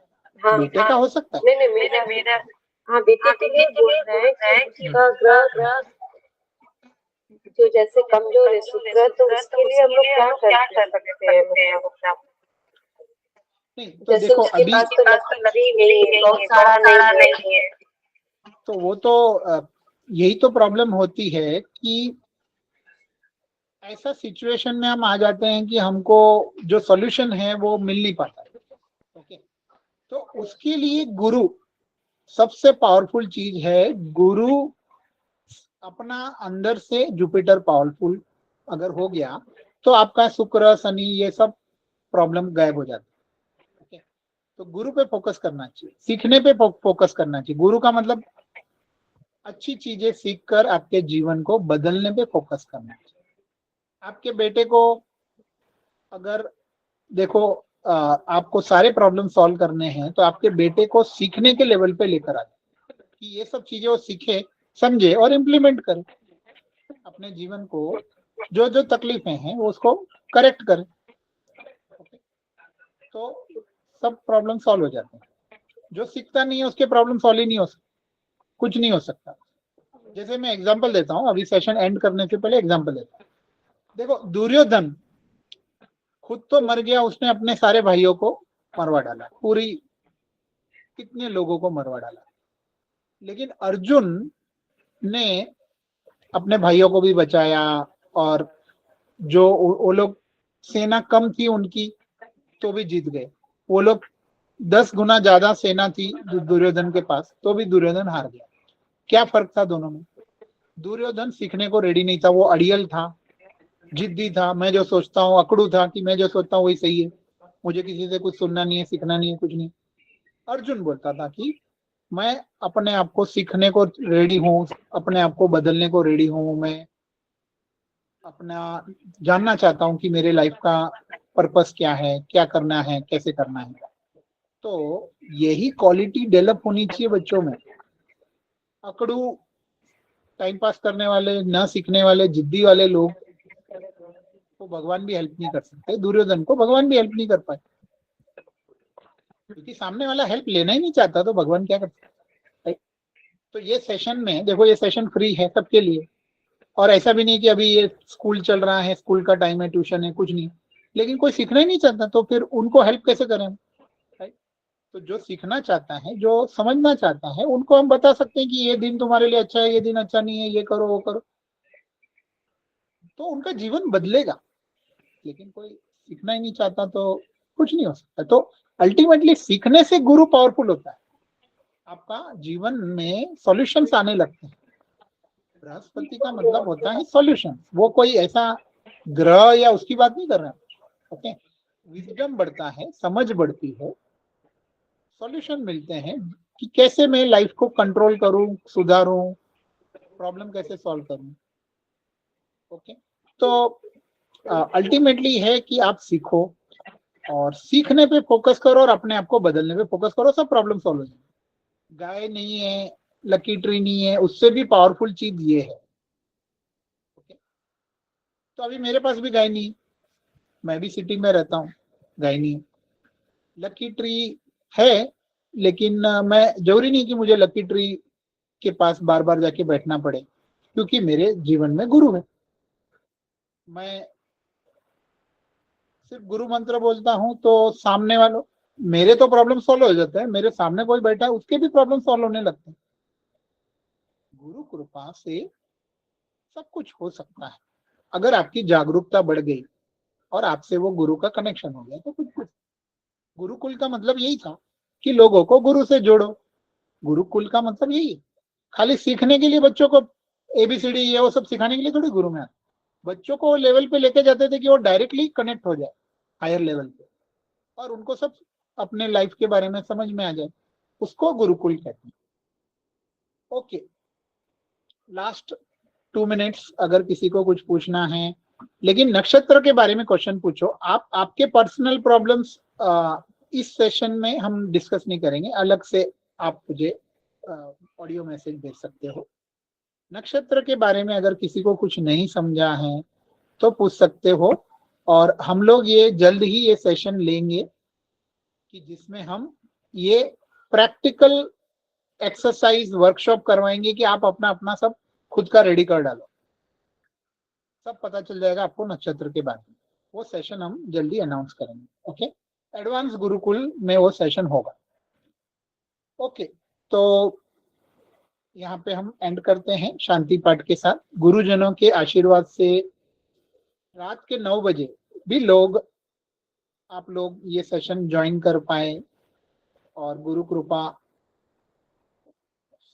हाँ, बेटे का हो सकता है। नहीं मेरा हाँ बेटे के लिए बोल रहे हैं कि उसका ग्रह जो जैसे कमजोर है शुक्र, तो उसके लिए हम लोग क्या कर सकते हैं मतलब? नहीं तो जैसे देखो उसके अभी पास तो लक्ष्मी नहीं है, बहुत सारा नहीं है, तो वो तो यही तो प्रॉब्लम होती है कि ऐसा सिचुएशन में हम आ जाते हैं कि हमको जो सॉल्यूशन है वो मिल नहीं पाता है। ओके, तो उसके लिए गुरु सबसे पावरफुल चीज है। गुरु अपना अंदर से जुपिटर पावरफुल अगर हो गया तो आपका शुक्र शनि ये सब प्रॉब्लम गायब हो जाता है। ओके, तो गुरु पे फोकस करना चाहिए, सीखने पे फोकस करना चाहिए। गुरु का मतलब अच्छी चीजें सीखकर आपके जीवन को बदलने पे फोकस करना चाहिए। आपके बेटे को अगर देखो आपको सारे प्रॉब्लम सॉल्व करने हैं, तो आपके बेटे को सीखने के लेवल पे लेकर आते कि ये सब चीजें वो सीखे, समझे और इम्प्लीमेंट करे अपने जीवन को। जो जो तकलीफें हैं वो उसको करेक्ट करे, तो सब प्रॉब्लम सॉल्व हो जाते हैं। जो सीखता नहीं है उसके प्रॉब्लम सॉल्व ही नहीं हो सकता, कुछ नहीं हो सकता। जैसे मैं एग्जांपल देता हूँ, अभी सेशन एंड करने से पहले एग्जांपल देता हूँ। देखो दुर्योधन खुद तो मर गया, उसने अपने सारे भाइयों को मरवा डाला, पूरी कितने लोगों को मरवा डाला। लेकिन अर्जुन ने अपने भाइयों को भी बचाया, और जो वो लोग सेना कम थी उनकी तो भी जीत गए। वो लोग 10 गुना ज्यादा सेना थी दुर्योधन के पास, तो भी दुर्योधन हार गया। क्या फर्क था दोनों में? दुर्योधन सीखने को रेडी नहीं था, वो अड़ियल था, जिद्दी था, मैं जो सोचता हूँ अकड़ू था कि मैं जो सोचता हूँ वही सही है, मुझे किसी से कुछ सुनना नहीं है, सीखना नहीं है, कुछ नहीं। अर्जुन बोलता था कि मैं अपने आप को सीखने को रेडी हूँ, अपने आप को बदलने को रेडी हूँ, मैं अपना जानना चाहता हूँ कि मेरे लाइफ का पर्पस क्या है, क्या करना है, कैसे करना है। तो यही क्वालिटी डेवलप होनी चाहिए बच्चों में। अकड़ू, टाइम पास करने वाले, न सीखने वाले, जिद्दी वाले लोग को भगवान भी हेल्प नहीं कर सकते। दुर्योधन को भगवान भी हेल्प नहीं कर पाए, क्योंकि सामने वाला हेल्प लेना ही नहीं चाहता, तो भगवान क्या कर सकते। तो ये सेशन में देखो, ये सेशन फ्री है सबके लिए, और ऐसा भी नहीं कि अभी ये स्कूल चल रहा है, स्कूल का टाइम है, ट्यूशन है, कुछ नहीं। लेकिन कोई सीखना ही नहीं चाहता, तो फिर उनको हेल्प कैसे करें? तो जो सीखना चाहता है, जो समझना चाहता है, उनको हम बता सकते हैं कि ये दिन तुम्हारे लिए अच्छा है, ये दिन अच्छा नहीं है, ये करो वो करो, तो उनका जीवन बदलेगा। लेकिन कोई सीखना ही नहीं चाहता तो कुछ नहीं हो सकता। तो अल्टीमेटली सीखने से गुरु पावरफुल होता है, आपका जीवन में सॉल्यूशंस आने लगते हैं। बृहस्पति का मतलब होता है सॉल्यूशन, वो कोई ऐसा ग्रह या उसकी बात नहीं कर रहे हैं। ओके, विजडम बढ़ता है, समझ बढ़ती है, सॉल्यूशन मिलते हैं कि कैसे मैं लाइफ को कंट्रोल करूं, सुधारूं, प्रॉब्लम कैसे सॉल्व करूं। ओके, तो अल्टीमेटली है कि आप सीखो और सीखने पे फोकस करो और अपने आप को बदलने पे फोकस करो, सब प्रॉब्लम सॉल्व हो जाएगी। गाय नहीं है, लकी ट्री नहीं है, उससे भी पावरफुल चीज ये है। ओके, तो अभी मेरे पास भी गाय नहीं है, मैं भी सिटी में रहता हूँ, गाय नहीं है। लकी ट्री है, लेकिन मैं जरूरी नहीं कि मुझे लकी ट्री के पास बार बार जाके बैठना पड़े, क्योंकि मेरे जीवन में गुरु है। मैं सिर्फ गुरु मंत्र बोलता हूँ तो सामने वालों, मेरे तो प्रॉब्लम सॉल्व हो जाता है, मेरे सामने कोई बैठा है उसके भी प्रॉब्लम सॉल्व होने लगते हैं। गुरु कृपा से सब कुछ हो सकता है अगर आपकी जागरूकता बढ़ गई और आपसे वो गुरु का कनेक्शन हो गया तो कुछ। गुरुकुल का मतलब यही था कि लोगों को गुरु से जोड़ो। गुरुकुल का मतलब यही है, खाली सीखने के लिए बच्चों को एबीसीडी ये वो सब सिखाने के लिए थोड़ी गुरु में आते, बच्चों को लेवल पे लेके जाते थे कि वो डायरेक्टली कनेक्ट हो जाए हायर लेवल पे और उनको सब अपने लाइफ के बारे में समझ में आ जाए, उसको गुरुकुल कहते हैं। ओके, लास्ट 2 मिनट्स अगर किसी को कुछ पूछना है, लेकिन नक्षत्र के बारे में क्वेश्चन पूछो। आप आपके पर्सनल प्रॉब्लम्स इस सेशन में हम डिस्कस नहीं करेंगे, अलग से आप मुझे ऑडियो मैसेज भेज सकते हो। नक्षत्र के बारे में अगर किसी को कुछ नहीं समझा है तो पूछ सकते हो, और हम लोग ये जल्द ही ये सेशन लेंगे कि जिसमें हम ये प्रैक्टिकल एक्सरसाइज वर्कशॉप करवाएंगे कि आप अपना अपना सब खुद का रेडी कर डालो, सब पता चल जाएगा आपको नक्षत्र के बारे में। वो सेशन हम जल्दी अनाउंस करेंगे। ओके, एडवांस गुरुकुल में वो सेशन होगा। ओके, तो यहाँ पे हम एंड करते हैं शांति पाठ के साथ। गुरुजनों के आशीर्वाद से रात के 9 बजे भी आप लोग ये सेशन ज्वाइन कर पाए और गुरु कृपा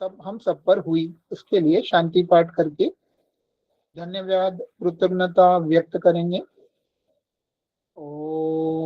सब हम सब पर हुई, उसके लिए शांति पाठ करके धन्यवाद कृतज्ञता व्यक्त करेंगे। ओम